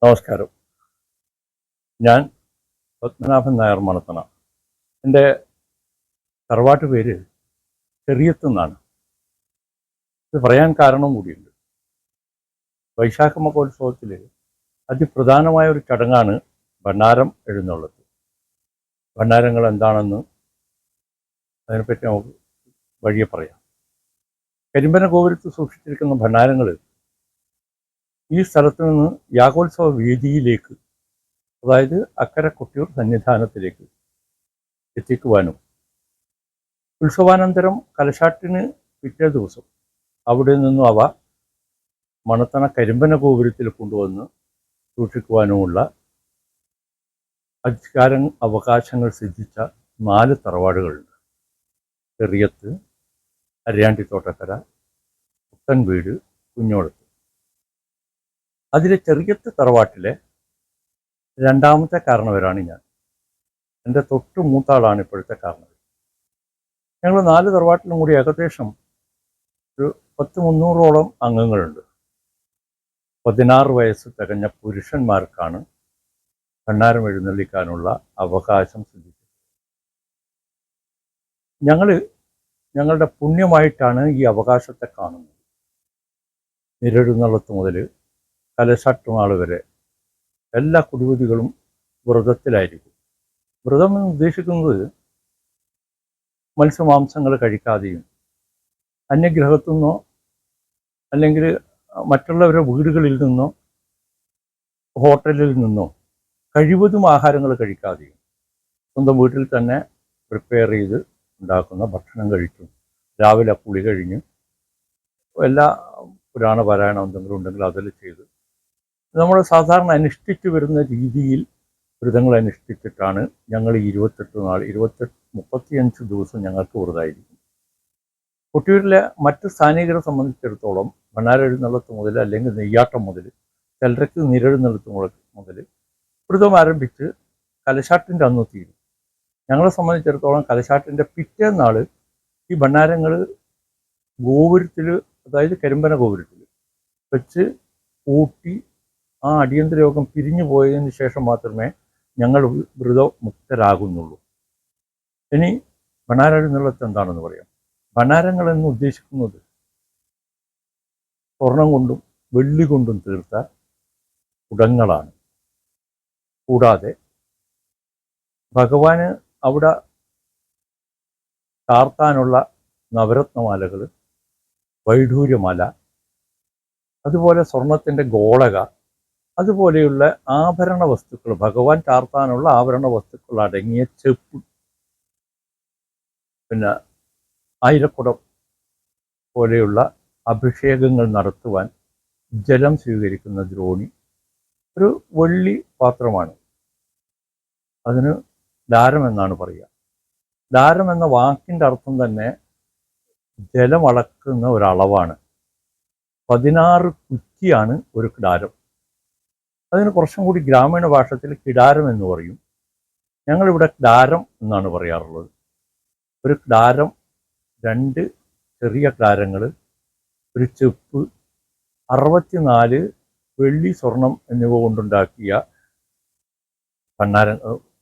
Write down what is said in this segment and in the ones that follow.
നമസ്കാരം. ഞാൻ പത്മനാഭൻ നായർ മണത്തണ. എൻ്റെ തറവാട്ട് പേര് ചെറിയത്തുനിന്നാണ്. ഇത് പറയാൻ കാരണം കൂടിയുണ്ട്. വൈശാഖ മഹോത്സവത്തിൽ അതിപ്രധാനമായ ഒരു ചടങ്ങാണ് ഭണ്ഡാരം എഴുന്നള്ളത്ത്. ഭണ്ഡാരങ്ങൾ എന്താണെന്ന് അതിനെപ്പറ്റി നമുക്ക് വഴിയെ പറയാം. കരിമ്പന കോവിലത്ത് സൂക്ഷിച്ചിരിക്കുന്ന ഭണ്ഡാരങ്ങൾ ഈ സ്ഥലത്ത് നിന്ന് യാഗോത്സവ വേദിയിലേക്ക്, അതായത് അക്കരെ കൊട്ടിയൂർ സന്നിധാനത്തിലേക്ക് എത്തിക്കുവാനും ഉത്സവാനന്തരം കലശാട്ടിന് പിറ്റേ ദിവസം അവിടെ നിന്നും അവ മണത്തണ കരിമ്പന ഗോപുരത്തിൽ കൊണ്ടുവന്ന് സൂക്ഷിക്കുവാനുമുള്ള അവകാശങ്ങൾ സിദ്ധിച്ച 4 തറവാടുകളുണ്ട്. ചെറിയത്ത്, അരിയാണ്ടിത്തോട്ടക്കര, പുത്തൻവീട്, കുഞ്ഞോളത്ത്. അതിലെ ചെറിയത്ത് തറവാട്ടിലെ 2ാമത്തെ കാരണവരാണ് ഞാൻ. എൻ്റെ തൊട്ട് മൂത്താളാണ് ഇപ്പോഴത്തെ കാരണവർ. ഞങ്ങൾ 4 തറവാട്ടിലും കൂടി ഏകദേശം ഒരു 300ഓളം അംഗങ്ങളുണ്ട്. 16 വയസ്സ് തികഞ്ഞ പുരുഷന്മാർക്കാണ് ഭണ്ഡാരം എഴുന്നള്ളിക്കാനുള്ള അവകാശം സിദ്ധിച്ചത്. ഞങ്ങളുടെ പുണ്യമായിട്ടാണ് ഈ അവകാശത്തെ കാണുന്നത്. നിരെഴുന്നള്ളത്ത് മുതൽ കലശാട്ടുനാൾ വരെ എല്ലാ കുടിവതികളും വ്രതത്തിലായിരിക്കും. വ്രതം എന്ന് ഉദ്ദേശിക്കുന്നത് മത്സ്യമാംസങ്ങൾ കഴിക്കാതെയും അന്യഗ്രഹത്തു നിന്നോ അല്ലെങ്കിൽ മറ്റുള്ളവരുടെ വീടുകളിൽ നിന്നോ ഹോട്ടലിൽ നിന്നോ കഴിവതും ആഹാരങ്ങൾ കഴിക്കാതെയും സ്വന്തം വീട്ടിൽ തന്നെ പ്രിപ്പയർ ചെയ്ത് ഉണ്ടാക്കുന്ന ഭക്ഷണം കഴിച്ചും രാവിലെ കുളി കഴിഞ്ഞ് എല്ലാ പുരാണ പാരായണം എന്തെങ്കിലും ഉണ്ടെങ്കിൽ അതെല്ലാം ചെയ്ത് നമ്മൾ സാധാരണ അനുഷ്ഠിച്ചു വരുന്ന രീതിയിൽ വ്രതങ്ങൾ അനുഷ്ഠിച്ചിട്ടാണ് ഞങ്ങൾ 35 ദിവസം ഞങ്ങൾക്ക് വ്രതമായിരിക്കും. കൊട്ടിയൂരിലെ മറ്റ് സ്ഥാനികരെ സംബന്ധിച്ചിടത്തോളം ഭണ്ഡാരെഴുന്നള്ളത്ത് മുതൽ അല്ലെങ്കിൽ നെയ്യാട്ടം മുതൽ ചിലർക്ക് നിരെഴുന്നള്ളത്ത് മുതൽ വ്രതം ആരംഭിച്ച് കലശാട്ടിൻ്റെ അന്ന് തീരും. ഞങ്ങളെ സംബന്ധിച്ചിടത്തോളം കലശാട്ടിൻ്റെ പിറ്റേന്നാൾ ഈ ഭണ്ഡാരങ്ങൾ ഗോപുരത്തിൽ, അതായത് കരിമ്പന ഗോപുരത്തിൽ വെച്ച് കൂട്ടി ആ അടിയന്തര യോഗം പിരിഞ്ഞു പോയതിന് ശേഷം മാത്രമേ ഞങ്ങൾ വ്രതമുക്തരാകുന്നുള്ളൂ. ഇനി ഭണ്ഡാരെഴുന്നള്ളത്ത് എന്താണെന്ന് പറയാം. ഭണ്ഡാരങ്ങൾ എന്ന് ഉദ്ദേശിക്കുന്നത് സ്വർണം കൊണ്ടും വെള്ളി കൊണ്ടും തീർത്ത കുടങ്ങളാണ്. കൂടാതെ ഭഗവാന് അവിടെ ചാർത്താനുള്ള നവരത്നമാലകൾ, വൈഢൂര്യമാല, അതുപോലെ സ്വർണത്തിൻ്റെ ഗോളക, അതുപോലെയുള്ള ആഭരണ വസ്തുക്കൾ, ഭഗവാൻ ചാർത്താനുള്ള ആഭരണ വസ്തുക്കൾ അടങ്ങിയ ചെപ്പ്, പിന്നെ ആയിരക്കുടം പോലെയുള്ള അഭിഷേകങ്ങൾ നടത്തുവാൻ ജലം സ്വീകരിക്കുന്ന ദ്രോണി, ഒരു വെള്ളി പാത്രമാണ്. അതിന് ധാരം എന്നാണ് പറയുക. ധാരം എന്ന വാക്കിൻ്റെ അർത്ഥം തന്നെ ജലം അളക്കുന്ന ഒരളവാണ്. 16 കുറ്റിയാണ് ഒരു കിടാരം. അതിന് കുറച്ചും കൂടി ഗ്രാമീണ ഭാഷത്തിൽ കിടാരം എന്ന് പറയും. ഞങ്ങളിവിടെ കിടാരം എന്നാണ് പറയാറുള്ളത്. ഒരു കിടാരം, 2 ചെറിയ കിടാരങ്ങൾ, ഒരു ചെപ്പ്, 64 വെള്ളി, സ്വർണം എന്നിവ കൊണ്ടുണ്ടാക്കിയ ഭണ്ഡാരം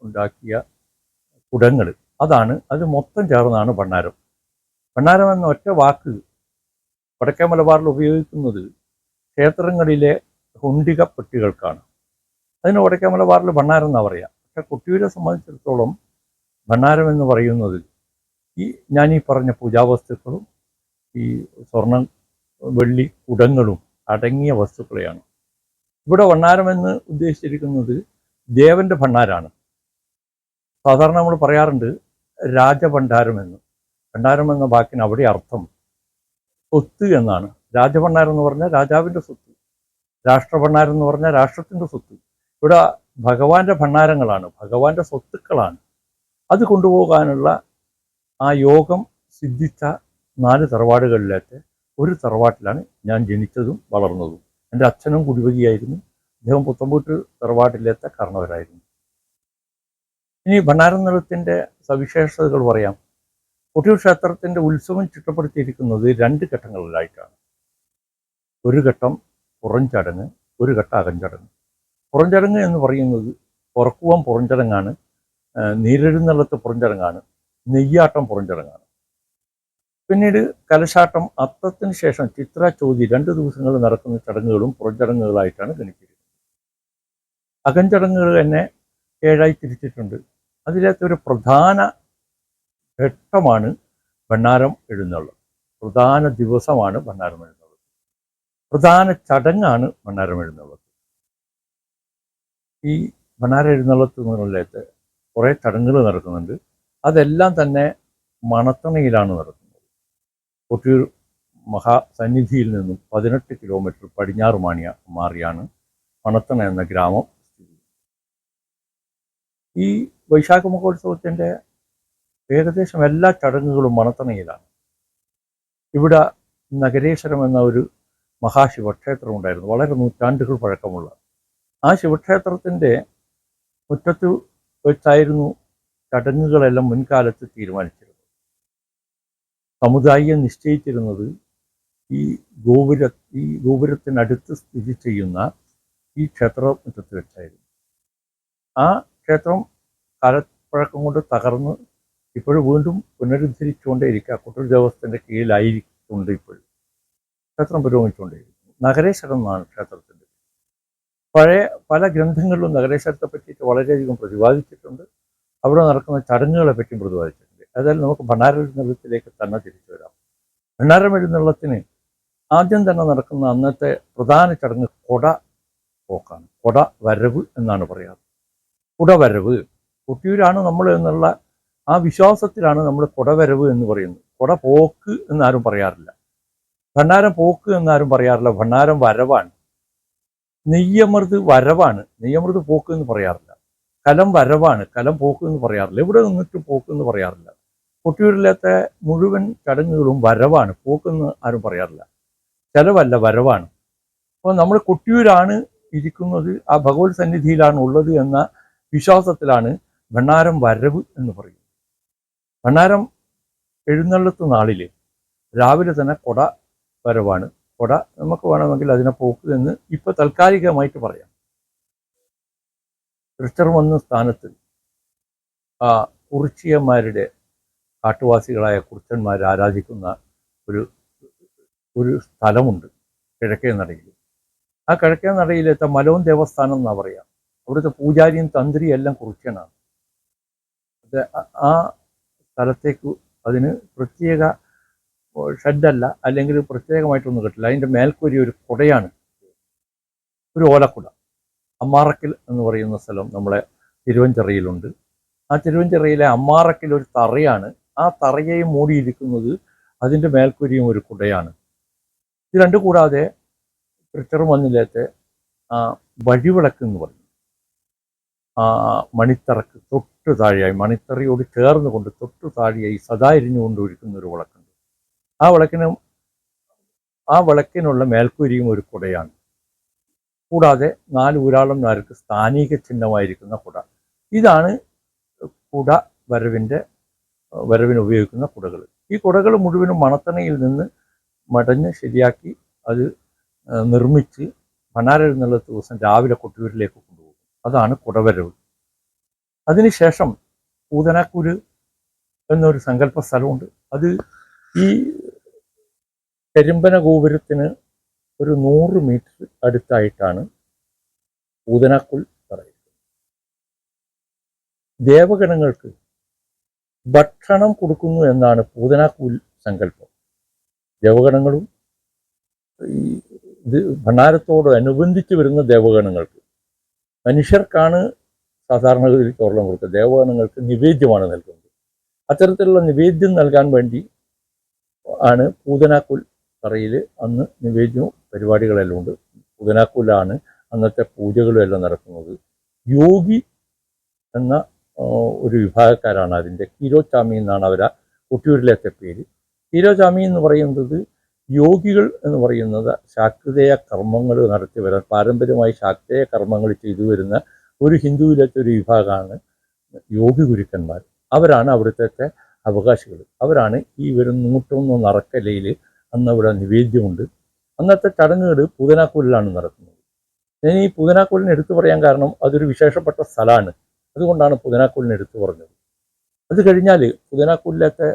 ഉണ്ടാക്കിയ കുടങ്ങൾ, അത് മൊത്തം ചേർന്നാണ് ഭണ്ഡാരം. ഭണ്ഡാരം എന്ന ഒറ്റ വാക്ക് വടക്കേ മലബാറിൽ ഉപയോഗിക്കുന്നത് ക്ഷേത്രങ്ങളിലെ ഹുണ്ടിക പെട്ടികൾക്കാണ്. അതിന് വടക്കേ മലബാറിൽ ഭണ്ഡാരം എന്നാണ് പറയുക. പക്ഷെ കൊട്ടിയൂരെ സംബന്ധിച്ചിടത്തോളം ഭണ്ഡാരം എന്ന് പറയുന്നത് ഞാൻ ഈ പറഞ്ഞ പൂജാവസ്തുക്കളും ഈ സ്വർണം, വെള്ളി കുടങ്ങളും അടങ്ങിയ വസ്തുക്കളെയാണ്. ഇവിടെ ഭണ്ഡാരം എന്ന് ഉദ്ദേശിച്ചിരിക്കുന്നത് ദേവന്റെ ഭണ്ഡാരാണ്. സാധാരണ നമ്മൾ പറയാറുണ്ട് രാജഭണ്ഡാരം എന്ന്. ഭണ്ഡാരം എന്ന വാക്കിന് അവിടെ അർത്ഥം സ്വത്ത് എന്നാണ്. രാജഭണ്ഡാരം എന്ന് പറഞ്ഞാൽ രാജാവിൻ്റെ സ്വത്ത്, രാഷ്ട്രഭണ്ഡാരം എന്ന് പറഞ്ഞാൽ രാഷ്ട്രത്തിൻ്റെ സ്വത്ത്. ഇവിടെ ഭഗവാന്റെ ഭണ്ഡാരങ്ങളാണ്, ഭഗവാന്റെ സ്വത്തുക്കളാണ്. അത് കൊണ്ടുപോകാനുള്ള ആ യോഗം സിദ്ധിച്ച 4 തറവാടുകളിലേക്ക് ഒരു തറവാട്ടിലാണ് ഞാൻ ജനിച്ചതും വളർന്നതും. എൻ്റെ അച്ഛനും കുടിവതിയായിരുന്നു. അദ്ദേഹം പുത്തമ്പൂട്ട് തറവാട്ടിലത്തെ കാരണവരായിരുന്നു. ഇനി ഭണ്ഡാരനിലത്തിൻ്റെ സവിശേഷതകൾ പറയാം. കൊട്ടിയൂർ ക്ഷേത്രത്തിൻ്റെ ഉത്സവം ചിട്ടപ്പെടുത്തിയിരിക്കുന്നത് 2 ഘട്ടങ്ങളിലായിട്ടാണ്. ഒരു ഘട്ടം പുറം ചടങ്ങ്, ഒരു ഘട്ടം അകഞ്ചടങ്ങ്. പുറംചടങ്ങ് എന്ന് പറയുന്നത് പുറക്കുവം പുറംചടങ്ങാണ്, നീരെഴുന്നള്ളത്ത് പുറംചടങ്ങാണ്, നെയ്യാട്ടം പുറംചടങ്ങാണ്. പിന്നീട് കലശാട്ടം, അത്തത്തിന് ശേഷം ചിത്ര ചോതി 2 ദിവസങ്ങൾ നടക്കുന്ന ചടങ്ങുകളും പുറംചടങ്ങുകളായിട്ടാണ് ഗണിച്ചിരിക്കുന്നത്. അകംചടങ്ങുകൾ തന്നെ 7ആയി തിരിച്ചിട്ടുണ്ട്. അതിലൊരു പ്രധാന ഘട്ടമാണ് ഭണ്ണാരം എഴുന്നള്ളത്ത്. പ്രധാന ദിവസമാണ് ഭണ്ണാരം എഴുന്നള്ളത്ത്. പ്രധാന ചടങ്ങാണ് ഭണ്ണാരം എഴുന്നള്ളത്ത്. ഈ ഭണ്ണാരം എഴുന്നള്ളത്ത് എന്നുള്ളത് കുറേ ചടങ്ങുകൾ നടക്കുന്നുണ്ട്. അതെല്ലാം തന്നെ മണത്തണയിലാണ് നടക്കുന്നത്. കൊട്ടിയൂർ മഹാസന്നിധിയിൽ നിന്നും 18 കിലോമീറ്റർ പടിഞ്ഞാറ് മാറിയാണ് മണത്തണ എന്ന ഗ്രാമം. ഈ വൈശാഖ മഹോത്സവത്തിൻ്റെ ഏകദേശം എല്ലാ ചടങ്ങുകളും മണത്തണയിലാണ്. ഇവിടെ നഗരേശ്വരം എന്ന ഒരു മഹാശിവക്ഷേത്രം ഉണ്ടായിരുന്നു, വളരെ നൂറ്റാണ്ടുകൾ പഴക്കമുള്ള. ആ ശിവക്ഷേത്രത്തിൻ്റെ മുറ്റത്ത് വെച്ചായിരുന്നു ചടങ്ങുകളെല്ലാം മുൻകാലത്ത് തീരുമാനിച്ചിരുന്നത്. സമുദായം നിശ്ചയിച്ചിരുന്നത് ഈ ഗോപുരത്തിനടുത്ത് സ്ഥിതി ചെയ്യുന്ന ഈ ക്ഷേത്രമുറ്റത്ത് വെച്ചായിരുന്നു. ആ ക്ഷേത്രം കാലപ്പഴക്കം കൊണ്ട് തകർന്ന് ഇപ്പോഴും വീണ്ടും പുനരുദ്ധരിച്ചുകൊണ്ടേയിരിക്കുക. കൊട്ടിയൂർ ദേവസ്ഥത്തിൻ്റെ കീഴിലായിരിക്കുന്നുണ്ട്. ഇപ്പോഴും ക്ഷേത്രം പുരോഗമിച്ചുകൊണ്ടേയിരിക്കുന്നു. നഗരേശ്വരം എന്നാണ് ക്ഷേത്രത്തിൻ്റെ. പഴയ പല ഗ്രന്ഥങ്ങളിലും നഗരേശ്വരത്തെ പറ്റിയിട്ട് വളരെയധികം പ്രതിപാദിച്ചിട്ടുണ്ട്. അവിടെ നടക്കുന്ന ചടങ്ങുകളെ പറ്റിയും പ്രതിപാദിച്ചിട്ടുണ്ട്. അതായത് നമുക്ക് ഭണ്ണാരം എഴുന്നള്ളത്തിലേക്ക് തന്നെ തിരിച്ചു വരാം. ഭണ്ണാരം എഴുന്നള്ളത്തിന് ആദ്യം തന്നെ നടക്കുന്ന അന്നത്തെ പ്രധാന ചടങ്ങ് കൊട പോക്കാണ്. കൊട വരവ് എന്നാണ് പറയാറ്. കുടവരവ് കൊട്ടിയൂരാണ് നമ്മൾ എന്നുള്ള ആ വിശ്വാസത്തിലാണ് നമ്മൾ കുടവരവ് എന്ന് പറയുന്നത്. കൊട പോക്ക് എന്നാരും പറയാറില്ല. ഭണ്ണാരം പോക്ക് എന്നാരും പറയാറില്ല. ഭണ്ണാരം വരവാണ്. നെയ്യമൃത് വരവാണ്. നെയ്യമൃത് പോക്ക് എന്ന് പറയാറില്ല. കലം വരവാണ്. കലം പോക്ക് എന്ന് പറയാറില്ല. എവിടെ നിന്നിട്ട് പോക്ക് എന്ന് പറയാറില്ല. കൊട്ടിയൂരിലത്തെ മുഴുവൻ ചടങ്ങുകളും വരവാണ്. പോക്കെന്ന് ആരും പറയാറില്ല. ചെലവല്ല, വരവാണ്. അപ്പോൾ നമ്മൾ കൊട്ടിയൂരാണ് ഇരിക്കുന്നത്, ആ ഭഗവത് സന്നിധിയിലാണ് ഉള്ളത് എന്ന വിശ്വാസത്തിലാണ് ഭണ്ണാരം വരവ് എന്ന് പറയുന്നത്. ഭണ്ണാരം എഴുന്നള്ളത്ത് നാളിൽ രാവിലെ തന്നെ കൊട വരവാണ്. കൊട നമുക്ക് വേണമെങ്കിൽ അതിനെ പോക്ക് എന്ന് ഇപ്പോൾ താൽക്കാലികമായിട്ട് പറയാം. തൃശ്ശൂർ വന്ന സ്ഥാനത്ത് കുറിച്യന്മാരുടെ, കാട്ടുവാസികളായ കുറിച്യന്മാർ ആരാധിക്കുന്ന ഒരു സ്ഥലമുണ്ട് കിഴക്കേ നടയിൽ. ആ കിഴക്കേ നടയിലത്തെ മലോൻ ദേവസ്ഥാനം എന്നാണ് പറയാം. അവിടുത്തെ പൂജാരിയും തന്ത്രിയും എല്ലാം കുറിച്യനാണ്. അത് ആ സ്ഥലത്തേക്ക് അതിന് പ്രത്യേക ഷെഡല്ല, അല്ലെങ്കിൽ പ്രത്യേകമായിട്ടൊന്നും കിട്ടില്ല. അതിൻ്റെ മേൽക്കൂരി ഒരു കുടയാണ്, ഒരു ഓലക്കുട. അമ്മാറക്കൽ എന്ന് പറയുന്ന സ്ഥലം നമ്മളെ തിരുവഞ്ചിറയിലുണ്ട്. ആ തിരുവഞ്ചിറയിലെ അമ്മാറക്കൽ ഒരു തറയാണ്. ആ തറയെയും മൂടിയിരിക്കുന്നത് അതിൻ്റെ മേൽക്കൂരിയും ഒരു കുടയാണ്. ഇത് രണ്ടു കൂടാതെ തൃശ്ശൂർമന്നിലത്തെ വഴിവിളക്ക് എന്ന് പറയും. മണിത്തറക്ക് തൊട്ട് താഴെയായി, മണിത്തറയോട് ചേർന്ന് കൊണ്ട് തൊട്ട് താഴെയായി സദാ എരിഞ്ഞുകൊണ്ട് ഒഴിക്കുന്ന ഒരു വിളക്കുണ്ട്. ആ വിളക്കിനുള്ള മേൽക്കൂരിയും ഒരു കുടയാണ്. കൂടാതെ 4 ഊരാളം നാർക്ക് സ്ഥാനിക ചിഹ്നമായിരിക്കുന്ന കുട. ഇതാണ് കുട വരവിന് ഉപയോഗിക്കുന്ന കുടകൾ. ഈ കുടകൾ മുഴുവനും മണത്തണയിൽ നിന്ന് മടഞ്ഞ് ശരിയാക്കി അത് നിർമ്മിച്ച് ഭണ്ണാരം എഴുന്നള്ളത്ത് ദിവസം രാവിലെ കൊട്ടിയൂരിലേക്ക് കൊണ്ടുപോകും. അതാണ് കുടവരവ്. അതിനുശേഷം പൂതനാക്കൂര് എന്നൊരു സങ്കല്പ സ്ഥലമുണ്ട്. അത് ഈ കരിമ്പന ഗോപുരത്തിന് ഒരു 100 മീറ്റർ അടുത്തായിട്ടാണ് പൂതനാക്കുൽ പറയുന്നത്. ദേവഗണങ്ങൾക്ക് ഭക്ഷണം കൊടുക്കുന്നു എന്നാണ് പൂതനാക്കുൽ സങ്കല്പം. ദേവഗണങ്ങളും ഈ ഭണ്ണാരത്തോടനുബന്ധിച്ച് വരുന്ന ദേവഗണങ്ങൾക്ക്, മനുഷ്യർക്കാണ് സാധാരണഗതിയിൽ ചോർളം കൊടുക്കുക, ദേവഗണങ്ങൾക്ക് നിവേദ്യമാണ് നൽകുന്നത്. അത്തരത്തിലുള്ള നിവേദ്യം നൽകാൻ വേണ്ടി ആണ് പൂതനാക്കുൽ തറയിൽ അന്ന് നിവേദ്യവും പരിപാടികളെല്ലാം ഉണ്ട്. പൂതനാക്കുലാണ് അന്നത്തെ പൂജകളും എല്ലാം നടക്കുന്നത്. യോഗി എന്ന ഒരു വിഭാഗക്കാരാണ് അതിൻ്റെ. കീരോചാമി എന്നാണ് അവരെ കൊട്ടിയൂരിലത്തെ പേര്. കീരോചാമി എന്ന് പറയുന്നത് യോഗികൾ എന്ന് പറയുന്നത് ശാക്തേയ കർമ്മങ്ങൾ നടത്തി വരാൻ, പാരമ്പര്യമായി ശാക്തേയ കർമ്മങ്ങൾ ചെയ്തു വരുന്ന ഒരു ഹിന്ദുവിലത്തെ ഒരു വിഭാഗമാണ് യോഗി ഗുരുക്കന്മാർ. അവരാണ് അവിടുത്തെ അവകാശികൾ. അവരാണ് ഈ വരുന്ന 101 നറക്കലയിൽ അന്ന് അവിടെ നിവേദ്യമുണ്ട്. അന്നത്തെ ചടങ്ങുകൾ പൂതനാക്കൂലിലാണ് നടക്കുന്നത്. ഞാൻ ഈ പുതിനാക്കോലിനെ എടുത്തു പറയാൻ കാരണം അതൊരു വിശേഷപ്പെട്ട സ്ഥലമാണ്. അതുകൊണ്ടാണ് പുതിനാക്കോലിനെ എടുത്തു പറഞ്ഞത്. അത് കഴിഞ്ഞാൽ പുതിനാക്കോലിലത്തെ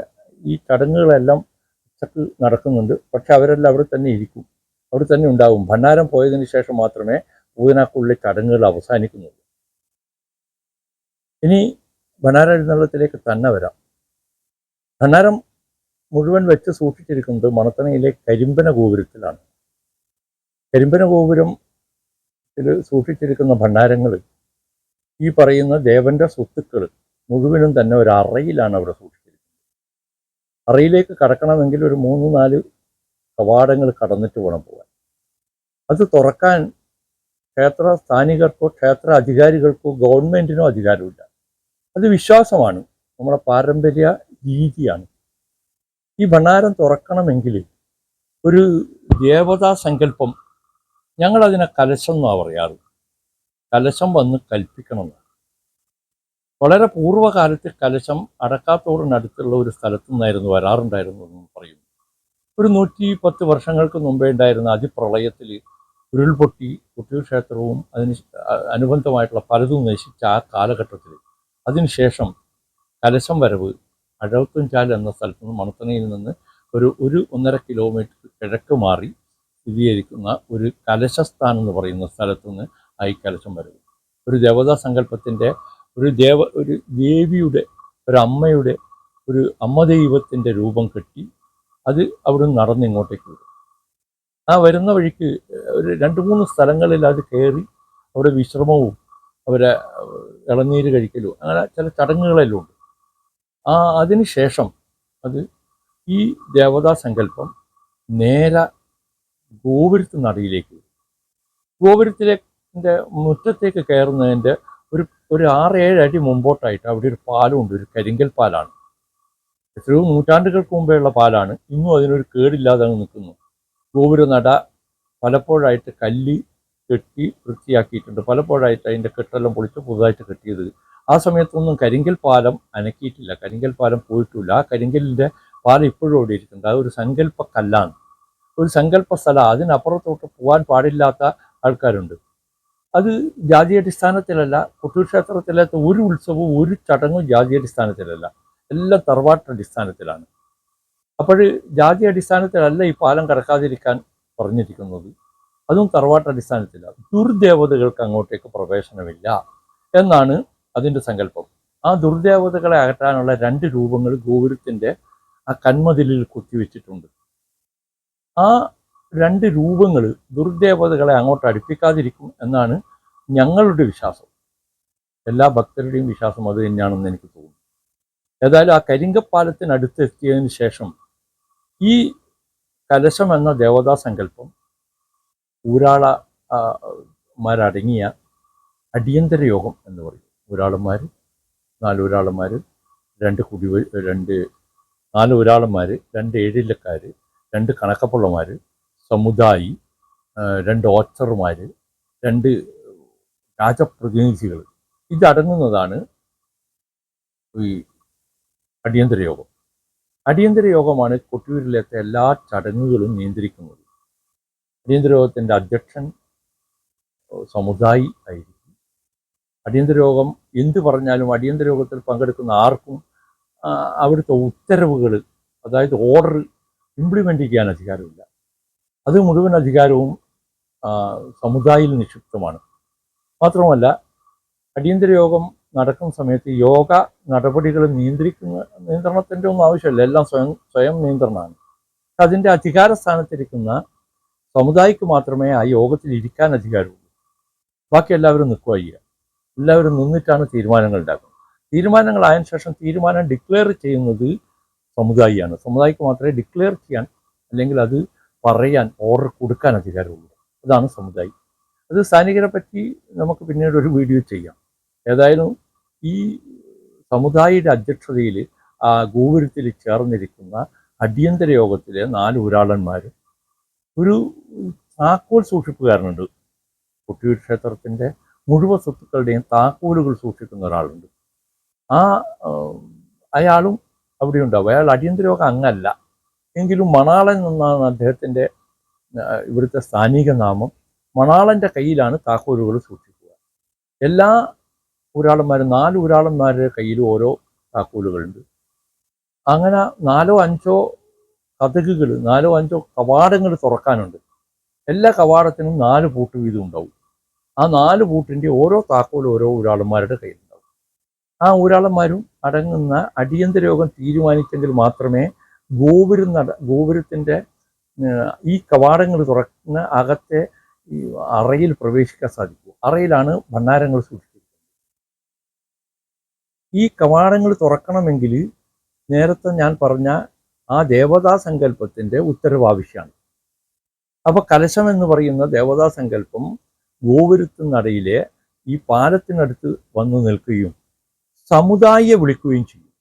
ഈ ചടങ്ങുകളെല്ലാം ഉച്ചക്ക് നടക്കുന്നുണ്ട്. പക്ഷെ അവരെല്ലാം അവിടെ തന്നെ ഇരിക്കും, അവിടെ തന്നെ ഉണ്ടാവും. ഭണ്ഡാരം പോയതിന് ശേഷം മാത്രമേ പൂതനാക്കുള്ളിലെ ചടങ്ങുകൾ അവസാനിക്കുന്നുള്ളൂ. ഇനി ഭണ്ഡാര എഴുന്നള്ളത്തിലേക്ക് തന്നെ വരാം. ഭണ്ഡാരം മുഴുവൻ വെച്ച് സൂക്ഷിച്ചിരിക്കുന്നത് മണത്തണയിലെ കരിമ്പന ഗോപുരത്തിലാണ്. കരിമ്പന ഗോപുരത്തിൽ സൂക്ഷിച്ചിരിക്കുന്ന ഭണ്ഡാരങ്ങൾ ഈ പറയുന്ന ദേവന്റെ സ്വത്തുക്കൾ മുഴുവനും തന്നെ ഒരു അറയിലാണ് അവിടെ സൂക്ഷിച്ചിരിക്കുന്നത്. അറയിലേക്ക് കടക്കണമെങ്കിൽ ഒരു 3-4 കവാടങ്ങൾ കടന്നിട്ട് വേണം പോകാൻ. അത് തുറക്കാൻ ക്ഷേത്ര സ്ഥാനികർക്കോ ക്ഷേത്ര അധികാരികൾക്കോ ഗവൺമെൻറ്റിനോ അധികാരമില്ല. അത് വിശ്വാസമാണ്, നമ്മുടെ പാരമ്പര്യ രീതിയാണ്. ഈ ഭണ്ഡാരം തുറക്കണമെങ്കിൽ ഒരു ദേവതാ സങ്കല്പം, ഞങ്ങളതിനെ കലശം എന്നാണ് പറയാറ്, കലശം വന്ന് കൽപ്പിക്കണമെന്നാണ്. വളരെ പൂർവ്വകാലത്ത് കലശം അടക്കാത്തോടിനടുത്തുള്ള ഒരു സ്ഥലത്തു നിന്നായിരുന്നു വരാറുണ്ടായിരുന്നു എന്ന് പറയുന്നു. ഒരു 110 വർഷങ്ങൾക്ക് മുമ്പേ ഉണ്ടായിരുന്ന അതിപ്രളയത്തിൽ ഉരുൾപൊട്ടി കൊട്ടിയൂർ ക്ഷേത്രവും അതിന് അനുബന്ധമായിട്ടുള്ള പലതും നശിച്ച ആ കാലഘട്ടത്തിൽ അതിനുശേഷം കലശം വരവ് അഴവത്തുംചാൽ എന്ന സ്ഥലത്ത് നിന്ന് മണത്തണയിൽ നിന്ന് ഒരു 1-1.5 കിലോമീറ്റർ കിഴക്ക് മാറി സ്ഥിരീകരിക്കുന്ന ഒരു കലശസ്ഥാനം എന്ന് പറയുന്ന സ്ഥലത്തു നിന്ന് ആയി കലശം വരവ്. ഒരു ദേവതാ സങ്കല്പത്തിൻ്റെ ഒരു ദേവിയുടെ ഒരു അമ്മയുടെ ഒരു അമ്മ ദൈവത്തിൻ്റെ രൂപം കെട്ടി അത് അവിടെ നിന്ന് നടന്ന് ഇങ്ങോട്ടേക്ക് വരും. ആ വരുന്ന വഴിക്ക് ഒരു 2-3 സ്ഥലങ്ങളിൽ അത് കയറി അവിടെ വിശ്രമവും അവരെ ഇളനീര് കഴിക്കലും അങ്ങനെ ചില ചടങ്ങുകളെല്ലാം ഉണ്ട്. അതിനുശേഷം അത് ഈ ദേവതാ സങ്കല്പം നേരെ ഗോപുരത്ത് നടയിലേക്ക് വരും. ഗോപുരത്തിൻ്റെ മുറ്റത്തേക്ക് കയറുന്നതിൻ്റെ ഒരു 6-7 അടി മുമ്പോട്ടായിട്ട് അവിടെ ഒരു പാലമുണ്ട്, ഒരു കരിങ്കൽ പാലാണ്. എത്രയോ നൂറ്റാണ്ടുകൾക്ക് മുമ്പേ ഉള്ള പാലാണ്. ഇന്നും അതിനൊരു കേടില്ലാതെ നിൽക്കുന്നു. ഗോപുര നട പലപ്പോഴായിട്ട് കല്ല് കെട്ടി വൃത്തിയാക്കിയിട്ടുണ്ട്, പലപ്പോഴായിട്ട് അതിൻ്റെ കെട്ടെല്ലാം പൊളിച്ച് പുതുതായിട്ട് കെട്ടിയത്. ആ സമയത്തൊന്നും കരിങ്കൽ പാലം അനക്കിയിട്ടില്ല, കരിങ്കൽ പാലം പോയിട്ടില്ല. ആ കരിങ്കലിൻ്റെ പാലം ഇപ്പോഴും അവിടെ ഇരിക്കുന്നുണ്ട്. അത് ഒരു സങ്കല്പ കല്ലാണ്, ഒരു സങ്കല്പ സ്ഥലം. അതിനപ്പുറത്തോട്ട് പോകാൻ പാടില്ലാത്ത ആൾക്കാരുണ്ട്. അത് ജാതിയടിസ്ഥാനത്തിലല്ല. കൊട്ടിയൂർ ക്ഷേത്രത്തിലത്തെ ഒരു ഉത്സവവും ഒരു ചടങ്ങും ജാതിയടിസ്ഥാനത്തിലല്ല, എല്ലാം തറവാട്ടടിസ്ഥാനത്തിലാണ്. അപ്പോൾ ജാതി അടിസ്ഥാനത്തിലല്ല ഈ പാലം കടക്കാതിരിക്കാൻ പറഞ്ഞിരിക്കുന്നത്, അതും തറവാട്ടടിസ്ഥാനത്തിലാണ്. ദുർദേവതകൾക്ക് അങ്ങോട്ടേക്ക് പ്രവേശനമില്ല എന്നാണ് അതിൻ്റെ സങ്കല്പം. ആ ദുർദേവതകളെ അകറ്റാനുള്ള 2 രൂപങ്ങൾ ഗോപുരത്തിൻ്റെ ആ കന്മതിലിൽ കുത്തിവെച്ചിട്ടുണ്ട്. ആ 2 രൂപങ്ങൾ ദുർദേവതകളെ അങ്ങോട്ട് അടുപ്പിക്കാതിരിക്കും എന്നാണ് ഞങ്ങളുടെ വിശ്വാസം. എല്ലാ ഭക്തരുടെയും വിശ്വാസം അത് തന്നെയാണെന്ന് എനിക്ക് തോന്നുന്നു. ഏതായാലും ആ കരിങ്കപ്പാലത്തിനടുത്ത് എത്തിയതിന് ശേഷം ഈ കലശം എന്ന ദേവതാ സങ്കല്പം ഊരാളന്മാരടങ്ങിയ അടിയന്തര യോഗം എന്ന് പറയും. ഊരാളന്മാർ 4 ഊരാളന്മാർ, 4 ഊരാളന്മാർ, 2 ഏഴില്ലക്കാർ, 2 കണക്കപ്പുള്ളമാർ, സമുദായി, 2 ഓച്ചർമാർ, 2 രാജപ്രതിനിധികൾ, ഇതടങ്ങുന്നതാണ് ഈ അടിയന്തര യോഗം. അടിയന്തര യോഗമാണ് കൊട്ടിയൂരിലത്തെ എല്ലാ ചടങ്ങുകളും നിയന്ത്രിക്കുന്നത്. അടിയന്തര യോഗത്തിൻ്റെ അധ്യക്ഷൻ സമുദായി ആയിരിക്കും. അടിയന്തര യോഗം എന്ത് പറഞ്ഞാലും അടിയന്തര യോഗത്തിൽ പങ്കെടുക്കുന്ന ആർക്കും അവിടുത്തെ ഉത്തരവുകൾ, അതായത് ഓർഡർ ഇംപ്ലിമെൻ്റ് ചെയ്യാൻ അധികാരമില്ല. അത് മുഴുവൻ അധികാരവും സമുദായിൽ നിക്ഷിപ്തമാണ്. മാത്രമല്ല അടിയന്തര യോഗം നടക്കുന്ന സമയത്ത് യോഗ നടപടികൾ നിയന്ത്രണത്തിൻ്റെ ഒന്നും ആവശ്യമില്ല, എല്ലാം സ്വയം നിയന്ത്രണമാണ്. അതിൻ്റെ അധികാര സ്ഥാനത്തിരിക്കുന്ന സമുദായിക്ക് മാത്രമേ ആ യോഗത്തിൽ ഇരിക്കാൻ അധികാരമുള്ളൂ. ബാക്കി എല്ലാവരും നിൽക്കുക ചെയ്യുക. എല്ലാവരും നിന്നിട്ടാണ് തീരുമാനങ്ങൾ ഉണ്ടാക്കുന്നത്. തീരുമാനങ്ങളായതിനു ശേഷം തീരുമാനം ഡിക്ലെയർ ചെയ്യുന്നത് സമുദായിയാണ്. സമുദായിക്ക് മാത്രമേ ഡിക്ലെയർ ചെയ്യാൻ അല്ലെങ്കിൽ അത് പറയാൻ ഓർഡർ കൊടുക്കാൻ അധികാരമുള്ളൂ. അതാണ് സമുദായി. അത് സ്ഥാനികരെ പറ്റി നമുക്ക് പിന്നീട് ഒരു വീഡിയോ ചെയ്യാം. ഏതായാലും ഈ സമുദായിയുടെ അധ്യക്ഷതയിൽ ആ ഗോപുരത്തിൽ ചേർന്നിരിക്കുന്ന അടിയന്തര യോഗത്തിലെ 4 ഊരാളന്മാർ, ഒരു താക്കോൽ സൂക്ഷിപ്പുകാരനുണ്ട്. കൊട്ടിയൂർ ക്ഷേത്രത്തിൻ്റെ മുഴുവൻ സ്വത്തുക്കളുടെയും താക്കോലുകൾ സൂക്ഷിക്കുന്ന ഒരാളുണ്ട്. അയാളും അവിടെ ഉണ്ടാവും. അയാൾ അടിയന്തര യോഗം അങ്ങല്ല എങ്കിലും മണാളൻ എന്നാണ് അദ്ദേഹത്തിൻ്റെ ഇവിടുത്തെ സ്ഥാനിക നാമം. മണാളൻ്റെ കയ്യിലാണ് താക്കോലുകൾ സൂക്ഷിക്കുക. എല്ലാ ഊരാളന്മാരും 4 ഊരാളന്മാരുടെ കയ്യിലും ഓരോ താക്കോലുകളുണ്ട്. അങ്ങനെ 4 5 കതകുകൾ, 4 5 കവാടങ്ങൾ തുറക്കാനുണ്ട്. എല്ലാ കവാടത്തിനും 4 പൂട്ട് വീതം ഉണ്ടാവും. ആ 4 പൂട്ടിൻ്റെ ഓരോ താക്കോലും ഓരോ ഊരാളന്മാരുടെ കയ്യിലുണ്ടാവും. ആ ഊരാളന്മാരും അടങ്ങുന്ന അടിയന്തര യോഗം തീരുമാനിച്ചെങ്കിൽ മാത്രമേ ഗോപുരത്തിൻ്റെ ഈ കവാടങ്ങൾ തുറക്കുന്ന അകത്തെ ഈ അറയിൽ പ്രവേശിക്കാൻ സാധിക്കൂ. അറയിലാണ് ഭണ്ഡാരങ്ങൾ സൂക്ഷിക്കുന്നത്. ഈ കവാടങ്ങൾ തുറക്കണമെങ്കിൽ നേരത്തെ ഞാൻ പറഞ്ഞ ആ ദേവതാ സങ്കല്പത്തിൻ്റെ ഉത്തരവ് ആവശ്യമാണ്. അപ്പോൾ കലശം എന്ന് പറയുന്ന ദേവതാ സങ്കല്പം ഗോപുരത്തിനടയിലെ ഈ പാലത്തിനടുത്ത് വന്നു നിൽക്കുകയും സമുദായിയെ വിളിക്കുകയും ചെയ്യും.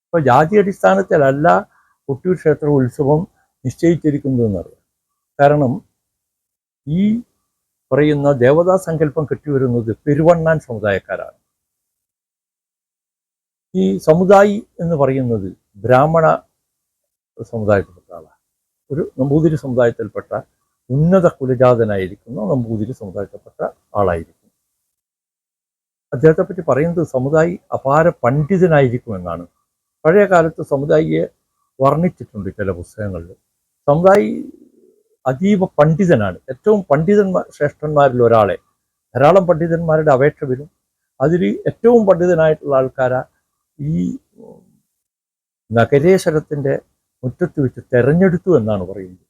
ഇപ്പോൾ ജാതി അടിസ്ഥാനത്തിലല്ല കൊട്ടിയൂർ ക്ഷേത്ര ഉത്സവം നിശ്ചയിച്ചിരിക്കുന്നതെന്നറിയാം. കാരണം ഈ പറയുന്ന ദേവതാ സങ്കല്പം കെട്ടിവരുന്നത് പെരുവണ്ണാൻ സമുദായക്കാരാണ്. ഈ സമുദായി എന്ന് പറയുന്നത് ബ്രാഹ്മണ സമുദായത്തിൽപ്പെട്ട ആളാണ്. ഒരു നമ്പൂതിരി സമുദായത്തിൽപ്പെട്ട ഉന്നത കുലജാതനായിരിക്കുന്ന നമ്പൂതിരി സമുദായത്തിൽപ്പെട്ട ആളായിരിക്കും. അദ്ദേഹത്തെ പറ്റി പറയുന്നത് സമുദായി അപാര പണ്ഡിതനായിരിക്കുമെന്നാണ്. പഴയ കാലത്ത് സമുദായിയെ വർണ്ണിച്ചിട്ടുണ്ട് ചില പുസ്തകങ്ങളിൽ. സമുദായി അതീവ പണ്ഡിതനാണ്. ഏറ്റവും ശ്രേഷ്ഠന്മാരിൽ ഒരാളെ, ധാരാളം പണ്ഡിതന്മാരുടെ അപേക്ഷ വരും. അതിൽ ഏറ്റവും പണ്ഡിതനായിട്ടുള്ള ആൾക്കാരെ ഈ നഗരേശ്വരത്തിൻ്റെ മുറ്റത്ത് വെച്ച് തെരഞ്ഞെടുത്തു എന്നാണ് പറയുന്നത്.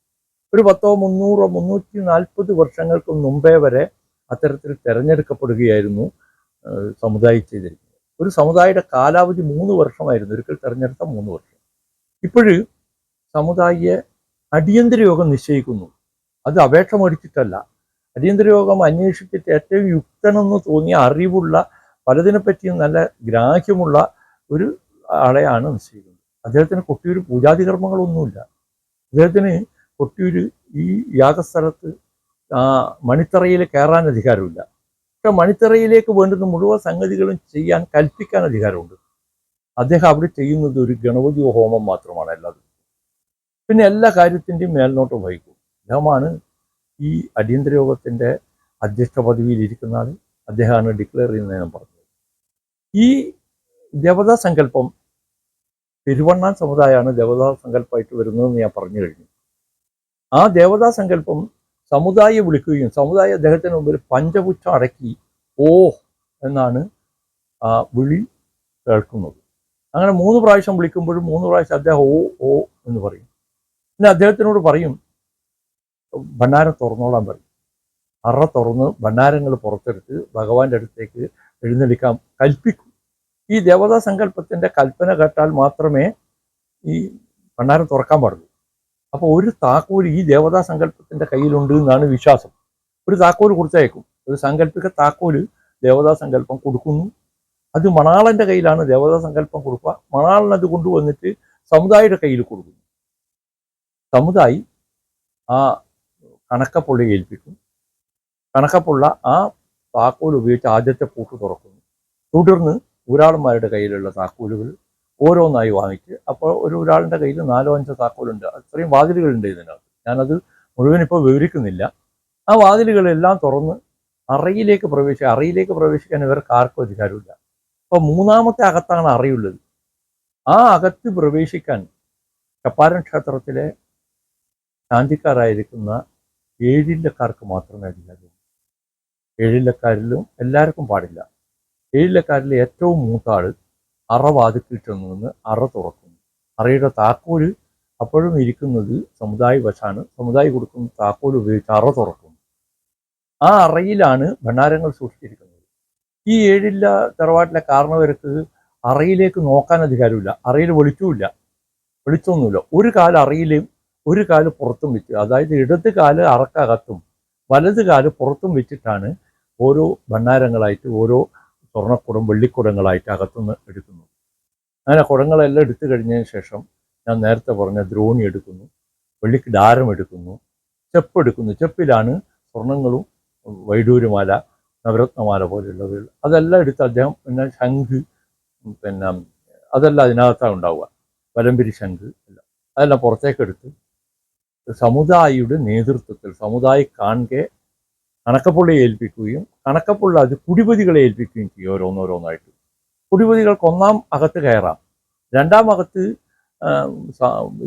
ഒരു 100 300 340 വർഷങ്ങൾക്ക് മുമ്പേ വരെ അത്തരത്തിൽ തെരഞ്ഞെടുക്കപ്പെടുകയായിരുന്നു സമുദായി ചെയ്തിരിക്കുന്നത്. ഒരു സമുദായിയുടെ കാലാവധി 3 വർഷമായിരുന്നു. ഒരിക്കൽ തെരഞ്ഞെടുത്ത 3 വർഷം. ഇപ്പോഴ് സമുദായിയെ അടിയന്തര യോഗം നിശ്ചയിക്കുന്നു. അത് അപേക്ഷ മേടിച്ചിട്ടല്ല. അടിയന്തര യോഗം അന്വേഷിച്ചിട്ട് ഏറ്റവും യുക്തനെന്ന് തോന്നിയ അറിവുള്ള, പലതിനെപ്പറ്റിയും നല്ല ഗ്രാഹ്യമുള്ള ഒരു ആളെയാണ് നിശ്ചയിക്കുന്നത്. അദ്ദേഹത്തിന് കൊട്ടിയൂർ പൂജാതി കർമ്മങ്ങളൊന്നുമില്ല. അദ്ദേഹത്തിന് കൊട്ടിയൂർ ഈ യാഗസ്ഥലത്ത് മണിത്തറയിൽ കയറാൻ അധികാരമില്ല. പക്ഷെ മണിത്തറയിലേക്ക് വേണ്ടുന്ന മുഴുവൻ സംഗതികളും ചെയ്യാൻ കൽപ്പിക്കാൻ അധികാരമുണ്ട്. അദ്ദേഹം അവിടെ ചെയ്യുന്നത് ഒരു ഗണപതി ഹോമം മാത്രമാണ് എല്ലാതും. പിന്നെ എല്ലാ കാര്യത്തിൻ്റെയും മേൽനോട്ടം വഹിക്കും. അദ്ദേഹമാണ് ഈ അടിയന്തര യോഗത്തിൻ്റെ അധ്യക്ഷ പദവിയിലിരിക്കുന്ന ആൾ. അദ്ദേഹമാണ് ഡിക്ലെയർ ചെയ്യുന്നത് ഞാൻ പറഞ്ഞത്. ഈ ദേവതാ സങ്കല്പം പെരുവണ്ണാൻ സമുദായമാണ് ദേവതാ സങ്കല്പമായിട്ട് വരുന്നതെന്ന് ഞാൻ പറഞ്ഞു കഴിഞ്ഞു. ആ ദേവതാ സങ്കല്പം സമുദായിയെ വിളിക്കുകയും സമുദായ അദ്ദേഹത്തിന് മുമ്പിൽ പഞ്ചപുച്ഛം അടക്കി ഓ എന്നാണ് ആ വിളി കേൾക്കുന്നത്. അങ്ങനെ 3 പ്രാവശ്യം വിളിക്കുമ്പോഴും 3 പ്രാവശ്യം അദ്ദേഹം ഓ ഓ എന്ന് പറയും. പിന്നെ അദ്ദേഹത്തിനോട് പറയും ഭണ്ഡാരം തുറന്നോളാൻ പറയും. അറ തുറന്ന് ഭണ്ഡാരങ്ങൾ പുറത്തെടുത്ത് ഭഗവാന്റെ അടുത്തേക്ക് എഴുന്നള്ളിക്കാൻ കൽപ്പിക്കും. ഈ ദേവതാ സങ്കല്പത്തിൻ്റെ കൽപ്പന കേട്ടാൽ മാത്രമേ ഈ ഭണ്ഡാരം തുറക്കാൻ പാടുള്ളൂ. അപ്പോൾ ഒരു താക്കോൽ ഈ ദേവതാ സങ്കല്പത്തിൻ്റെ കയ്യിലുണ്ട് എന്നാണ് വിശ്വാസം. ഒരു താക്കോൽ കൊടുത്തയക്കും. ഒരു സാങ്കല്പിക താക്കോൽ ദേവതാ സങ്കല്പം കൊടുക്കുന്നു. അത് മണാളൻ്റെ കയ്യിലാണ് ദേവതാ സങ്കല്പം കൊടുക്കുക. മണാളൻ അത് കൊണ്ടുവന്നിട്ട് സമുദായിയുടെ കയ്യിൽ കൊടുക്കുന്നു. സമുദായി ആ കണക്കപ്പുള്ളി ഏൽപ്പിക്കും. കണക്കപ്പുള്ള ആ താക്കോൽ ഉപയോഗിച്ച് ആദ്യത്തെ പൂട്ട് തുറക്കുന്നു. തുടർന്ന് ഊരാളന്മാരുടെ കയ്യിലുള്ള താക്കോലുകൾ ഓരോന്നായി വാങ്ങിച്ച്, അപ്പോൾ ഒരാളിൻ്റെ കയ്യിൽ 4 5 താക്കോലുണ്ട്. അത്രയും വാതിലുകളുണ്ട് ഇതിനകത്ത്. ഞാനത് മുഴുവൻ ഇപ്പോൾ വിവരിക്കുന്നില്ല. ആ വാതിലുകളെല്ലാം തുറന്ന് അറയിലേക്ക് പ്രവേശിക്കാൻ ഇവർക്ക് ആർക്കും അധികാരമില്ല. അപ്പോൾ 3ാമത്തെ അകത്താണ് അറയുള്ളത്. ആ അകത്ത് പ്രവേശിക്കാൻ ചപ്പാരൻ ക്ഷേത്രത്തിലെ ശാന്തിക്കാരായിരിക്കുന്ന 7 ഇല്ലക്കാർക്ക് മാത്രമേ അധികാരമുള്ളൂ. 7 ഇല്ലക്കാരിലും എല്ലാവർക്കും പാടില്ല. 7 ഇല്ലക്കാരിലെ ഏറ്റവും മൂത്ത ആൾ അറവാതിക്കിൽ ചെന്ന് നിന്ന് അറ തുറക്കുന്നു. അറയുടെ താക്കോല് അപ്പോഴും ഇരിക്കുന്നത് സമുദായ വശാണ്. സമുദായി കൊടുക്കുന്ന താക്കോൽ ഉപയോഗിച്ച് അറ തുറക്കുന്നു. ആ അറയിലാണ് ഭണ്ഡാരങ്ങൾ സൂക്ഷിച്ചിരിക്കുന്നത്. ഈ 7 ഇല്ല തറവാട്ടിലെ കാരണവർക്ക് അറയിലേക്ക് നോക്കാൻ അധികാരമില്ല. അറയിൽ വെളിച്ചമൊന്നുമില്ല. ഒരു കാല് അറയിലും ഒരു കാല് പുറത്തും വെച്ച്, അതായത് ഇടത് കാല് അറക്കകത്തും വലത് കാല് പുറത്തും വെച്ചിട്ടാണ് ഓരോ ഭണ്ഡാരങ്ങളായിട്ട്, ഓരോ സ്വർണ്ണക്കുടം വെള്ളിക്കുടങ്ങളായിട്ട് അകത്തുനിന്ന് എടുക്കുന്നത്. അങ്ങനെ കുടങ്ങളെല്ലാം എടുത്തു കഴിഞ്ഞതിന് ശേഷം ഞാൻ നേരത്തെ പറഞ്ഞ ദ്രോണി എടുക്കുന്നു, വെള്ളിക്ക് ഡാരം എടുക്കുന്നു, ചെപ്പ് എടുക്കുന്നു. ചെപ്പിലാണ് സ്വർണ്ണങ്ങളും വൈഡൂര്യമാല, നവരത്നമാല പോലെയുള്ളവകൾ അതെല്ലാം എടുത്ത് അദ്ദേഹം, പിന്നെ ശംഖ്, പിന്നെ അതെല്ലാം അതിനകത്താണ് ഉണ്ടാവുക. വലംപിരി ശംഖ് അതെല്ലാം പുറത്തേക്കെടുത്ത് സമുദായിയുടെ നേതൃത്വത്തിൽ, സമുദായി കാണെ കണക്കപ്പുള്ളിയെ ഏൽപ്പിക്കുകയും കണക്കപ്പുള്ള അത് കുടിപതികളെ ഏൽപ്പിക്കുകയും ചെയ്യും ഓരോന്നോരോന്നായിട്ട്. കുടിപതികൾക്ക് ഒന്നാം അകത്ത് കയറാം, രണ്ടാം അകത്ത്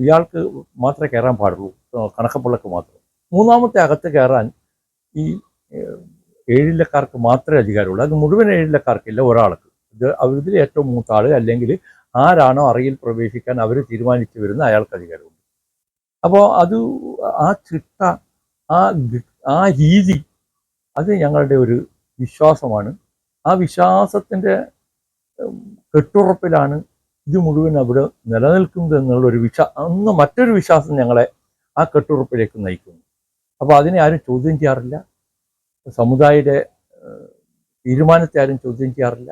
ഇയാൾക്ക് മാത്രമേ കയറാൻ പാടുള്ളൂ, കണക്കപ്പുള്ളക്ക് മാത്രം. മൂന്നാമത്തെ അകത്ത് കയറാൻ ഈ ഏഴില്ലക്കാർക്ക് മാത്രമേ അധികാരമുള്ളൂ. അത് മുഴുവൻ ഏഴില്ലക്കാർക്കില്ല, ഒരാൾക്ക്. ഇതിൽ ഏറ്റവും മൂത്ത ആൾ അല്ലെങ്കിൽ ആരാണോ അറയിൽ പ്രവേശിക്കാൻ അവർ തീരുമാനിച്ചു വരുന്ന അയാൾക്ക് അധികാരമുണ്ട്. അപ്പോൾ അത് ആ ചിട്ട, ആ രീതി, അത് ഞങ്ങളുടെ ഒരു വിശ്വാസമാണ്. ആ വിശ്വാസത്തിൻ്റെ കെട്ടുറപ്പിലാണ് ഇത് മുഴുവൻ അവിടെ നിലനിൽക്കുന്നത് എന്നുള്ളൊരു അന്ന് മറ്റൊരു വിശ്വാസം ഞങ്ങളെ ആ കെട്ടുറപ്പിലേക്ക് നയിക്കുന്നു. അപ്പോൾ അതിനെ ആരും ചോദ്യം ചെയ്യാറില്ല, സമുദായയുടെ തീരുമാനത്തെ ആരും ചോദ്യം ചെയ്യാറില്ല.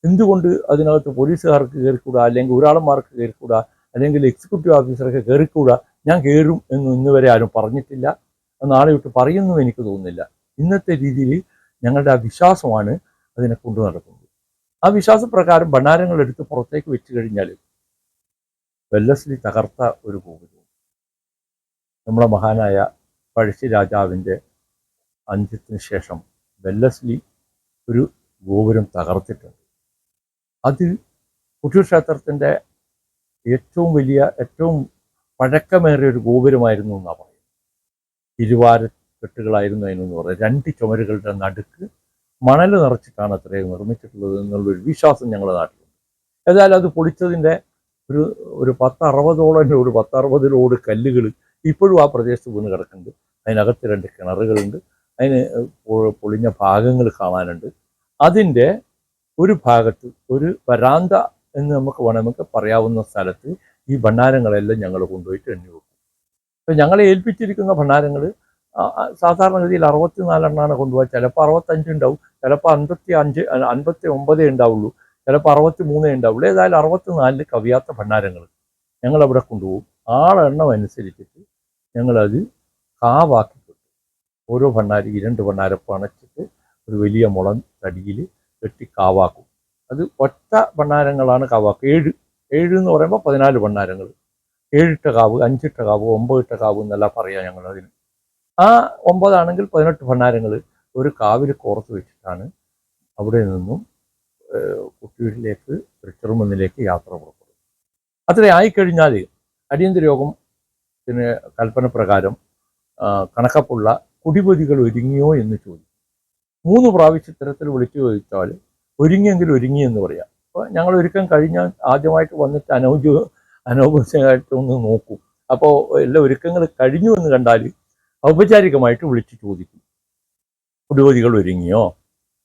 എന്തുകൊണ്ട് അതിനകത്ത് പോലീസുകാർക്ക് കയറിക്കൂടാ, അല്ലെങ്കിൽ ഊരാളന്മാർക്ക് കയറിക്കൂടാ, അല്ലെങ്കിൽ എക്സിക്യൂട്ടീവ് ഓഫീസർക്ക് കയറിക്കൂടാ, ഞാൻ കയറും എന്ന് ഇന്നുവരെ ആരും പറഞ്ഞിട്ടില്ല, നാളെ വിട്ട് പറയുന്നു എനിക്ക് തോന്നുന്നില്ല. ഇന്നത്തെ രീതിയിൽ ഞങ്ങളുടെ ആ വിശ്വാസമാണ് അതിനെ കൊണ്ടു നടക്കുന്നത്. ആ വിശ്വാസപ്രകാരം ഭണ്ഡാരങ്ങൾ എടുത്ത് പുറത്തേക്ക് വെച്ച് കഴിഞ്ഞാൽ വെല്ലസ്ലി തകർത്ത ഒരു ഗോപുരം, നമ്മുടെ മഹാനായ പഴശ്ശി രാജാവിൻ്റെ അന്ത്യത്തിന് ശേഷം വെല്ലസ്ലി ഒരു ഗോപുരം തകർത്തിട്ടുണ്ട്. അത് കൊട്ടിയൂർ ക്ഷേത്രത്തിൻ്റെ ഏറ്റവും വലിയ, ഏറ്റവും പഴക്കമേറിയ ഒരു ഗോപുരമായിരുന്നു എന്നാണ് പറയുന്നത്. ഇരുവാരക്കെട്ടുകളായിരുന്നു അതിനെന്ന് പറയുന്നത്. 2 ചുമരുകളുടെ നടുക്ക് മണൽ നിറച്ചിട്ടാണ് അത്രയും നിർമ്മിച്ചിട്ടുള്ളത് എന്നുള്ളൊരു വിശ്വാസം ഞങ്ങളുടെ നാട്ടിലുണ്ട്. ഏതായാലും അത് പൊളിച്ചതിൻ്റെ ഒരു 10-60 ലോഡ് കല്ലുകൾ ഇപ്പോഴും ആ പ്രദേശത്ത് വീണ് കിടക്കുന്നുണ്ട്. അതിനകത്ത് 2 കിണറുകളുണ്ട്, അതിന് പൊളിഞ്ഞ ഭാഗങ്ങൾ കാണാനുണ്ട്. അതിൻ്റെ ഒരു ഭാഗത്ത് ഒരു വരാന്ത എന്ന് നമുക്ക് പറയാവുന്ന സ്ഥലത്ത് ഈ ഭണ്ഡാരങ്ങളെല്ലാം ഞങ്ങൾ കൊണ്ടുപോയിട്ട് എണ്ണി വെക്കും. അപ്പോൾ ഞങ്ങളെ ഏൽപ്പിച്ചിരിക്കുന്ന ഭണ്ഡാരങ്ങൾ സാധാരണഗതിയിൽ 64 എണ്ണമാണ് കൊണ്ടുപോകാൻ. ചിലപ്പോൾ 65 ഉണ്ടാവും, ചിലപ്പോൾ 59 ഉണ്ടാവുള്ളൂ, ചിലപ്പോൾ 63 ഉണ്ടാവുള്ളൂ. ഏതായാലും 64 കവിയാത്ത ഭണ്ഡാരങ്ങൾ ഞങ്ങളവിടെ കൊണ്ടുപോകും. ആളെണ്ണം അനുസരിച്ചിട്ട് ഞങ്ങളത് കാവാക്കി കിട്ടും. ഓരോ ഭണ്ഡാരം 2 ഭണ്ഡാരം പണച്ചിട്ട് ഒരു വലിയ മുളം തടിയിൽ കെട്ടി കാവാക്കും. അത് ഒറ്റ ഭണ്ഡാരങ്ങളാണ് കാവാക്കുക. 7 എന്ന് പറയുമ്പോൾ 14 ഭണ്ഡാരങ്ങൾ, 7 കാവ്, 5 കാവ്, 9 കാവ് എന്നല്ല പറയാം ഞങ്ങളതിന്. ആ 9 ആണെങ്കിൽ 18 ഭണ്ഡാരങ്ങൾ ഒരു കാവിൽ കോർത്ത് വെച്ചിട്ടാണ് അവിടെ നിന്നും കൊട്ടിയൂരിലേക്ക്, തൃച്ചെറുമണ്ണിലേക്ക് യാത്ര പുറപ്പെടും. അത്ര ആയിക്കഴിഞ്ഞാൽ അടിയന്തര യോഗത്തിന് കൽപ്പന പ്രകാരം കണക്കപ്പുള്ള കുടിപതികൾ ഒരുങ്ങിയോ എന്ന് ചോദിക്കും. 3 പ്രാവശ്യം ഇത്തരത്തിൽ വിളിച്ചു ചോദിച്ചാൽ ഒരുങ്ങിയെങ്കിൽ ഒരുങ്ങി എന്ന് പറയാം. അപ്പോൾ ഞങ്ങൾ ഒരുക്കം കഴിഞ്ഞാൽ ആദ്യമായിട്ട് വന്നിട്ട് അനൗപചാരികമായിട്ട് ഒന്ന് നോക്കും. അപ്പോൾ എല്ലാ ഒരുക്കങ്ങൾ കഴിഞ്ഞു എന്ന് കണ്ടാൽ ഔപചാരികമായിട്ട് വിളിച്ച് ചോദിക്കും, കുടിപതികൾ ഒരുങ്ങിയോ?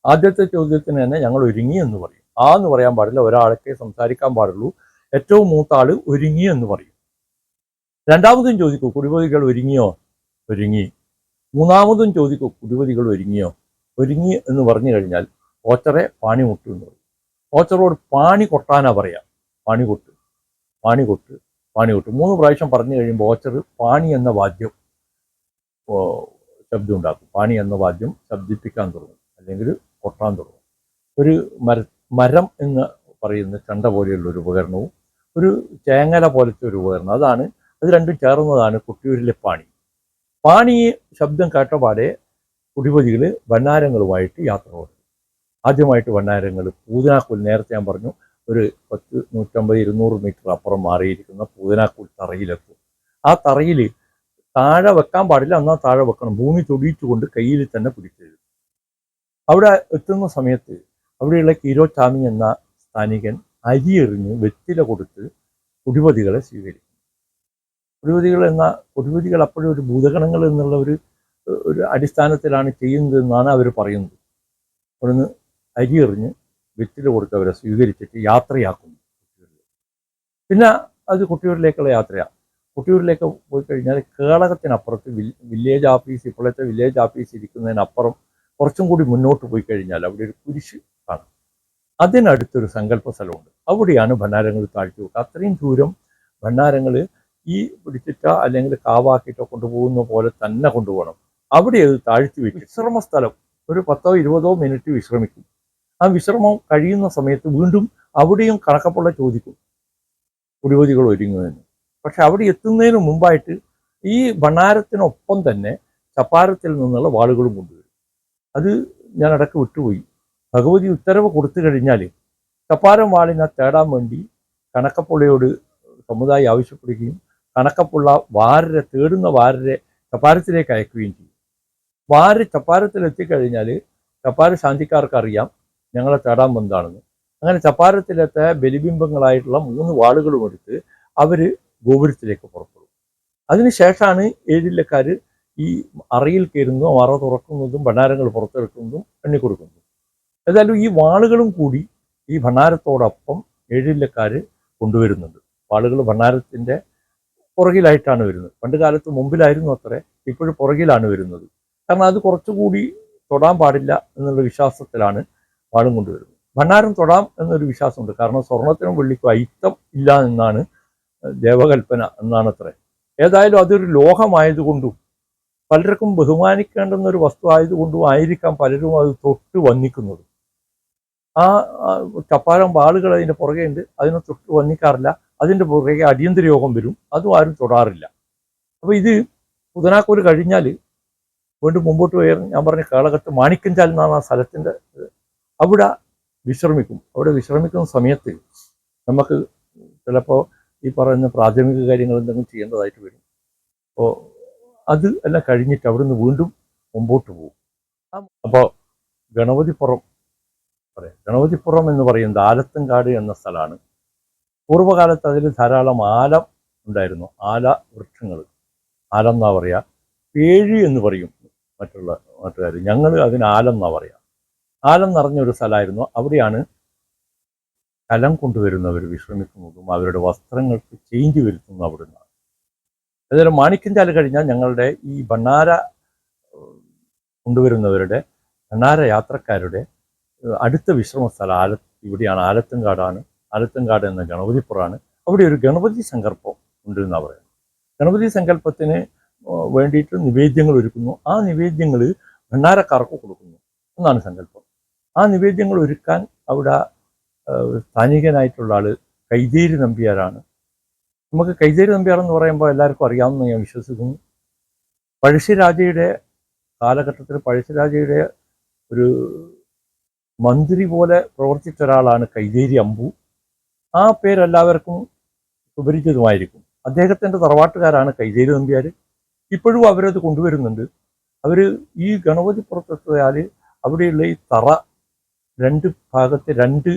ആദ്യത്തെ ചോദ്യത്തിന് തന്നെ ഞങ്ങൾ ഒരുങ്ങി എന്ന് പറയും. എന്ന് പറയാൻ പാടില്ല, ഒരാളൊക്കെ സംസാരിക്കാൻ പാടുള്ളൂ. ഏറ്റവും മൂത്ത ആൾ ഒരുങ്ങി എന്ന് പറയും. രണ്ടാമതും ചോദിക്കൂ, കുടിപതികൾ ഒരുങ്ങിയോ? ഒരുങ്ങി. മൂന്നാമതും ചോദിക്കൂ, കുടിപതികൾ ഒരുങ്ങിയോ? ഒരുങ്ങി എന്ന് പറഞ്ഞു കഴിഞ്ഞാൽ ഓച്ചറെ പാണിമുട്ടു എന്ന് പറയും. ഓച്ചറോട് പാണി കൊട്ടാനാ പറയാം. പാണികൊട്ട്, പാണികൊട്ട്, പാണികൊട്ട് 3 പ്രാവശ്യം പറഞ്ഞു കഴിയുമ്പോൾ ഓച്ചർ പാണി എന്ന വാദ്യം ശബ്ദം ഉണ്ടാക്കും. പാണി എന്ന വാദ്യം ശബ്ദിപ്പിക്കാൻ തുടങ്ങും, അല്ലെങ്കിൽ കൊട്ടാൻ തുടങ്ങും. ഒരു മരം എന്ന് പറയുന്ന ചണ്ട പോലെയുള്ള ഒരു ഉപകരണവും ഒരു ചേങ്ങല പോലത്തെ ഒരു ഉപകരണം, അത് രണ്ടും ചേർന്നതാണ് കൊട്ടിയൂരിലെ പാണി. പാണി ശബ്ദം കേട്ടപാടെ കുടിപതികൾ ഭണ്ഡാരങ്ങളുമായിട്ട് യാത്ര തുടങ്ങി. ആദ്യമായിട്ട് ഭണ്ഡാരങ്ങൾ പൂതനാക്കുൽ, നേരത്തെ ഞാൻ പറഞ്ഞു, ഒരു 10, 150, 200 മീറ്റർ അപ്പുറം മാറിയിരിക്കുന്ന പൂതനാക്കുൽ തറയിലെത്തും. ആ തറയിൽ താഴെ വെക്കാൻ പാടില്ല, എന്നാൽ താഴെ വെക്കണം. ഭൂമി തൊടിയിട്ടുകൊണ്ട് കയ്യിൽ തന്നെ പിടിച്ചെഴുതും. അവിടെ എത്തുന്ന സമയത്ത് അവിടെയുള്ള കീരോച്ചാമി എന്ന സ്ഥാനികൻ അരി എറിഞ്ഞ് വെറ്റില കൊടുത്ത് കുടിപതികളെ സ്വീകരിക്കും. കുടിപതികൾ അപ്പോഴും ഒരു ഭൂതഗണങ്ങൾ എന്നുള്ള ഒരു അടിസ്ഥാനത്തിലാണ് ചെയ്യുന്നതെന്നാണ് അവർ പറയുന്നത്. അവിടുന്ന് അരി എറിഞ്ഞ് വെറ്റില കൊടുത്ത് അവരെ സ്വീകരിച്ചിട്ട് യാത്രയാക്കുന്നു. പിന്നെ അത് കൊട്ടിയൂരിലേക്കുള്ള യാത്രയാണ്. കൊട്ടിയൂരിലേക്ക് പോയി കഴിഞ്ഞാൽ കേളകത്തിനപ്പുറത്ത് വില്ലേജ് ഓഫീസ്, ഇപ്പോഴത്തെ വില്ലേജ് ഓഫീസ് ഇരിക്കുന്നതിനപ്പുറം കുറച്ചും കൂടി മുന്നോട്ട് പോയി കഴിഞ്ഞാൽ അവിടെ ഒരു കുരിശ് കാണാം. അതിനടുത്തൊരു സങ്കല്പ സ്ഥലമുണ്ട്. അവിടെയാണ് ഭണ്ഡാരങ്ങൾ താഴ്ത്തി വെക്കുക. അത്രയും ദൂരം ഭണ്ഡാരങ്ങൾ ഈ പിടിച്ചിട്ടോ അല്ലെങ്കിൽ കാവാക്കിയിട്ടോ കൊണ്ടുപോകുന്ന പോലെ തന്നെ കൊണ്ടുപോകണം. അവിടെ അത് താഴ്ത്തി വയ്ക്കും. വിശ്രമ സ്ഥലം, ഒരു 10-20 മിനിറ്റ് വിശ്രമിക്കും. ആ വിശ്രമം കഴിയുന്ന സമയത്ത് വീണ്ടും അവിടെയും കണക്കപ്പുള്ള ചോദിക്കും, കുടിപതികൾ ഒരുങ്ങുമെന്ന്. പക്ഷെ അവിടെ എത്തുന്നതിന് മുമ്പായിട്ട് ഈ ഭണ്ഡാരത്തിനൊപ്പം തന്നെ ചപ്പാരത്തിൽ നിന്നുള്ള വാളുകളും കൊണ്ടുവരും. അത് ഞാൻ ഇടയ്ക്ക് വിട്ടുപോയി. ഭഗവതി ഉത്തരവ് കൊടുത്തു കഴിഞ്ഞാൽ ചപ്പാരം വാളിനെ തേടാൻ വേണ്ടി കണക്കപ്പുള്ളയോട് സമുദായം ആവശ്യപ്പെടുകയും കണക്കപ്പുള്ള വാരരെ തേടുന്ന വാരരെ ചപ്പാരത്തിലേക്ക് അയക്കുകയും ചെയ്യും. വാര് ചപ്പാരത്തിലെത്തിക്കഴിഞ്ഞാൽ ചപ്പാര ശാന്തിക്കാർക്ക് അറിയാം ഞങ്ങളെ തേടാൻ വന്നതാണെന്ന്. അങ്ങനെ ചപ്പാരത്തിലത്തെ ബലിബിംബങ്ങളായിട്ടുള്ള 3 വാളുകളും എടുത്ത് അവർ ഗോപുരത്തിലേക്ക് പുറപ്പെടും. അതിനുശേഷമാണ് ഏഴില്ലക്കാർ ഈ അറയിൽ കയറുന്നതും അറ തുറക്കുന്നതും ഭണ്ഡാരങ്ങൾ പുറത്തെടുക്കുന്നതും എണ്ണിക്കൊടുക്കുന്നതും. ഏതായാലും ഈ വാളുകളും കൂടി ഈ ഭണ്ഡാരത്തോടൊപ്പം ഏഴില്ലക്കാർ കൊണ്ടുവരുന്നുണ്ട്. വാളുകൾ ഭണ്ഡാരത്തിൻ്റെ പുറകിലായിട്ടാണ് വരുന്നത്. പണ്ട് കാലത്ത് മുമ്പിലായിരുന്നു അത്രേ, ഇപ്പോഴും പുറകിലാണ് വരുന്നത്. കാരണം അത് കുറച്ചുകൂടി തൊടാൻ പാടില്ല എന്നുള്ള വിശ്വാസത്തിലാണ് വാളും കൊണ്ടുവരുന്നത്. ഭണ്ഡാരം തൊടാം എന്നൊരു വിശ്വാസമുണ്ട്. കാരണം സ്വർണത്തിനും വെള്ളിക്കും അയിത്തം ഇല്ല എന്നാണ് ദേവകൽപ്പന എന്നാണ് അത്രേ. ഏതായാലും അതൊരു ലോഹമായതുകൊണ്ടും പലർക്കും ബഹുമാനിക്കേണ്ടുന്ന ഒരു വസ്തു ആയതുകൊണ്ടും ആയിരിക്കാം പലരും അത് തൊട്ട് വന്നിക്കുന്നത്. ആ ചപ്പാരം വാളുകൾ അതിൻ്റെ പുറകെ ഉണ്ട്, അതിനെ തൊട്ട് വന്നിക്കാറില്ല. അതിൻ്റെ പുറകെ അടിയന്തര യോഗം വരും, അതും ആരും തൊടാറില്ല. അപ്പോൾ ഇത് പുതനാക്കൂര് കഴിഞ്ഞാൽ വീണ്ടും മുമ്പോട്ട് പോയി ഞാൻ പറഞ്ഞ കേളകത്ത് മാണിക്കഞ്ചാൽ എന്നാണ് ആ സ്ഥലത്തിൻ്റെ. അവിടെ വിശ്രമിക്കും. അവിടെ വിശ്രമിക്കുന്ന സമയത്ത് നമുക്ക് ചിലപ്പോൾ ഈ പറയുന്ന പ്രാഥമിക കാര്യങ്ങൾ എന്തെങ്കിലും ചെയ്യേണ്ടതായിട്ട് വരും. അപ്പോൾ അത് എല്ലാം കഴിഞ്ഞിട്ട് അവിടുന്ന് വീണ്ടും മുമ്പോട്ട് പോകും. അപ്പോൾ ഗണപതിപ്പുറം പറയാം. ഗണപതിപ്പുറം എന്ന് പറയുന്നത് ആലത്തങ്കാട് എന്ന സ്ഥലമാണ്. പൂർവ്വകാലത്ത് അതിൽ ധാരാളം ആലം ഉണ്ടായിരുന്നു. ആല വൃക്ഷങ്ങൾ, ആലം എന്നാ പറയുക. പേഴി എന്ന് പറയും മറ്റുള്ള നാട്ടുകാർ. ഞങ്ങൾ അതിന് ആലം എന്നാ പറയുക. ആലം നിറഞ്ഞൊരു സ്ഥലമായിരുന്നു. അവിടെയാണ് കലം കൊണ്ടുവരുന്നവർ വിശ്രമിക്കുന്നതും അവരുടെ വസ്ത്രങ്ങൾക്ക് ചേഞ്ച് വരുത്തുന്നതും അവിടുന്ന്. അതുപോലെ മാണിക്കഞ്ചാൽ കഴിഞ്ഞാൽ ഞങ്ങളുടെ ഈ ഭണ്ണാര കൊണ്ടുവരുന്നവരുടെ ഭണ്ണാര യാത്രക്കാരുടെ അടുത്ത വിശ്രമ സ്ഥലം ഇവിടെയാണ്. ആലത്തങ്കാടാണ്. ആലത്തങ്കാട് എന്ന ഗണപതിപ്പുറമാണ്. അവിടെ ഒരു ഗണപതി സങ്കല്പം ഉണ്ട് എന്നാണ് പറയുന്നത്. ഗണപതി സങ്കല്പത്തിന് വേണ്ടിയിട്ട് നിവേദ്യങ്ങൾ ഒരുക്കുന്നു. ആ നിവേദ്യങ്ങൾ ഭണ്ണാരക്കാർക്ക് കൊടുക്കുന്നു എന്നാണ് സങ്കല്പം. ആ നിവേദ്യങ്ങൾ ഒരുക്കാൻ അവിടെ സ്ഥാനികനായിട്ടുള്ള ആൾ കൈതേരി നമ്പ്യാരാണ്. നമുക്ക് കൈതേരി നമ്പ്യാർ എന്ന് പറയുമ്പോൾ എല്ലാവർക്കും അറിയാമെന്ന് ഞാൻ വിശ്വസിക്കുന്നു. പഴശ്ശിരാജയുടെ കാലഘട്ടത്തിൽ പഴശ്ശിരാജയുടെ ഒരു മന്ത്രി പോലെ പ്രവർത്തിച്ച ഒരാളാണ് കൈതേരി അമ്പു. ആ പേരെല്ലാവർക്കും സുപരിചിതമായിരിക്കും. അദ്ദേഹത്തിൻ്റെ തറവാട്ടുകാരാണ് കൈതേരി നമ്പ്യാർ. ഇപ്പോഴും അവരത് കൊണ്ടുവരുന്നുണ്ട്. അവർ ഈ ഗണപതിപ്പുറത്തെത്തിയാൽ അവിടെയുള്ള ഈ തറ 2 ഭാഗത്ത് 2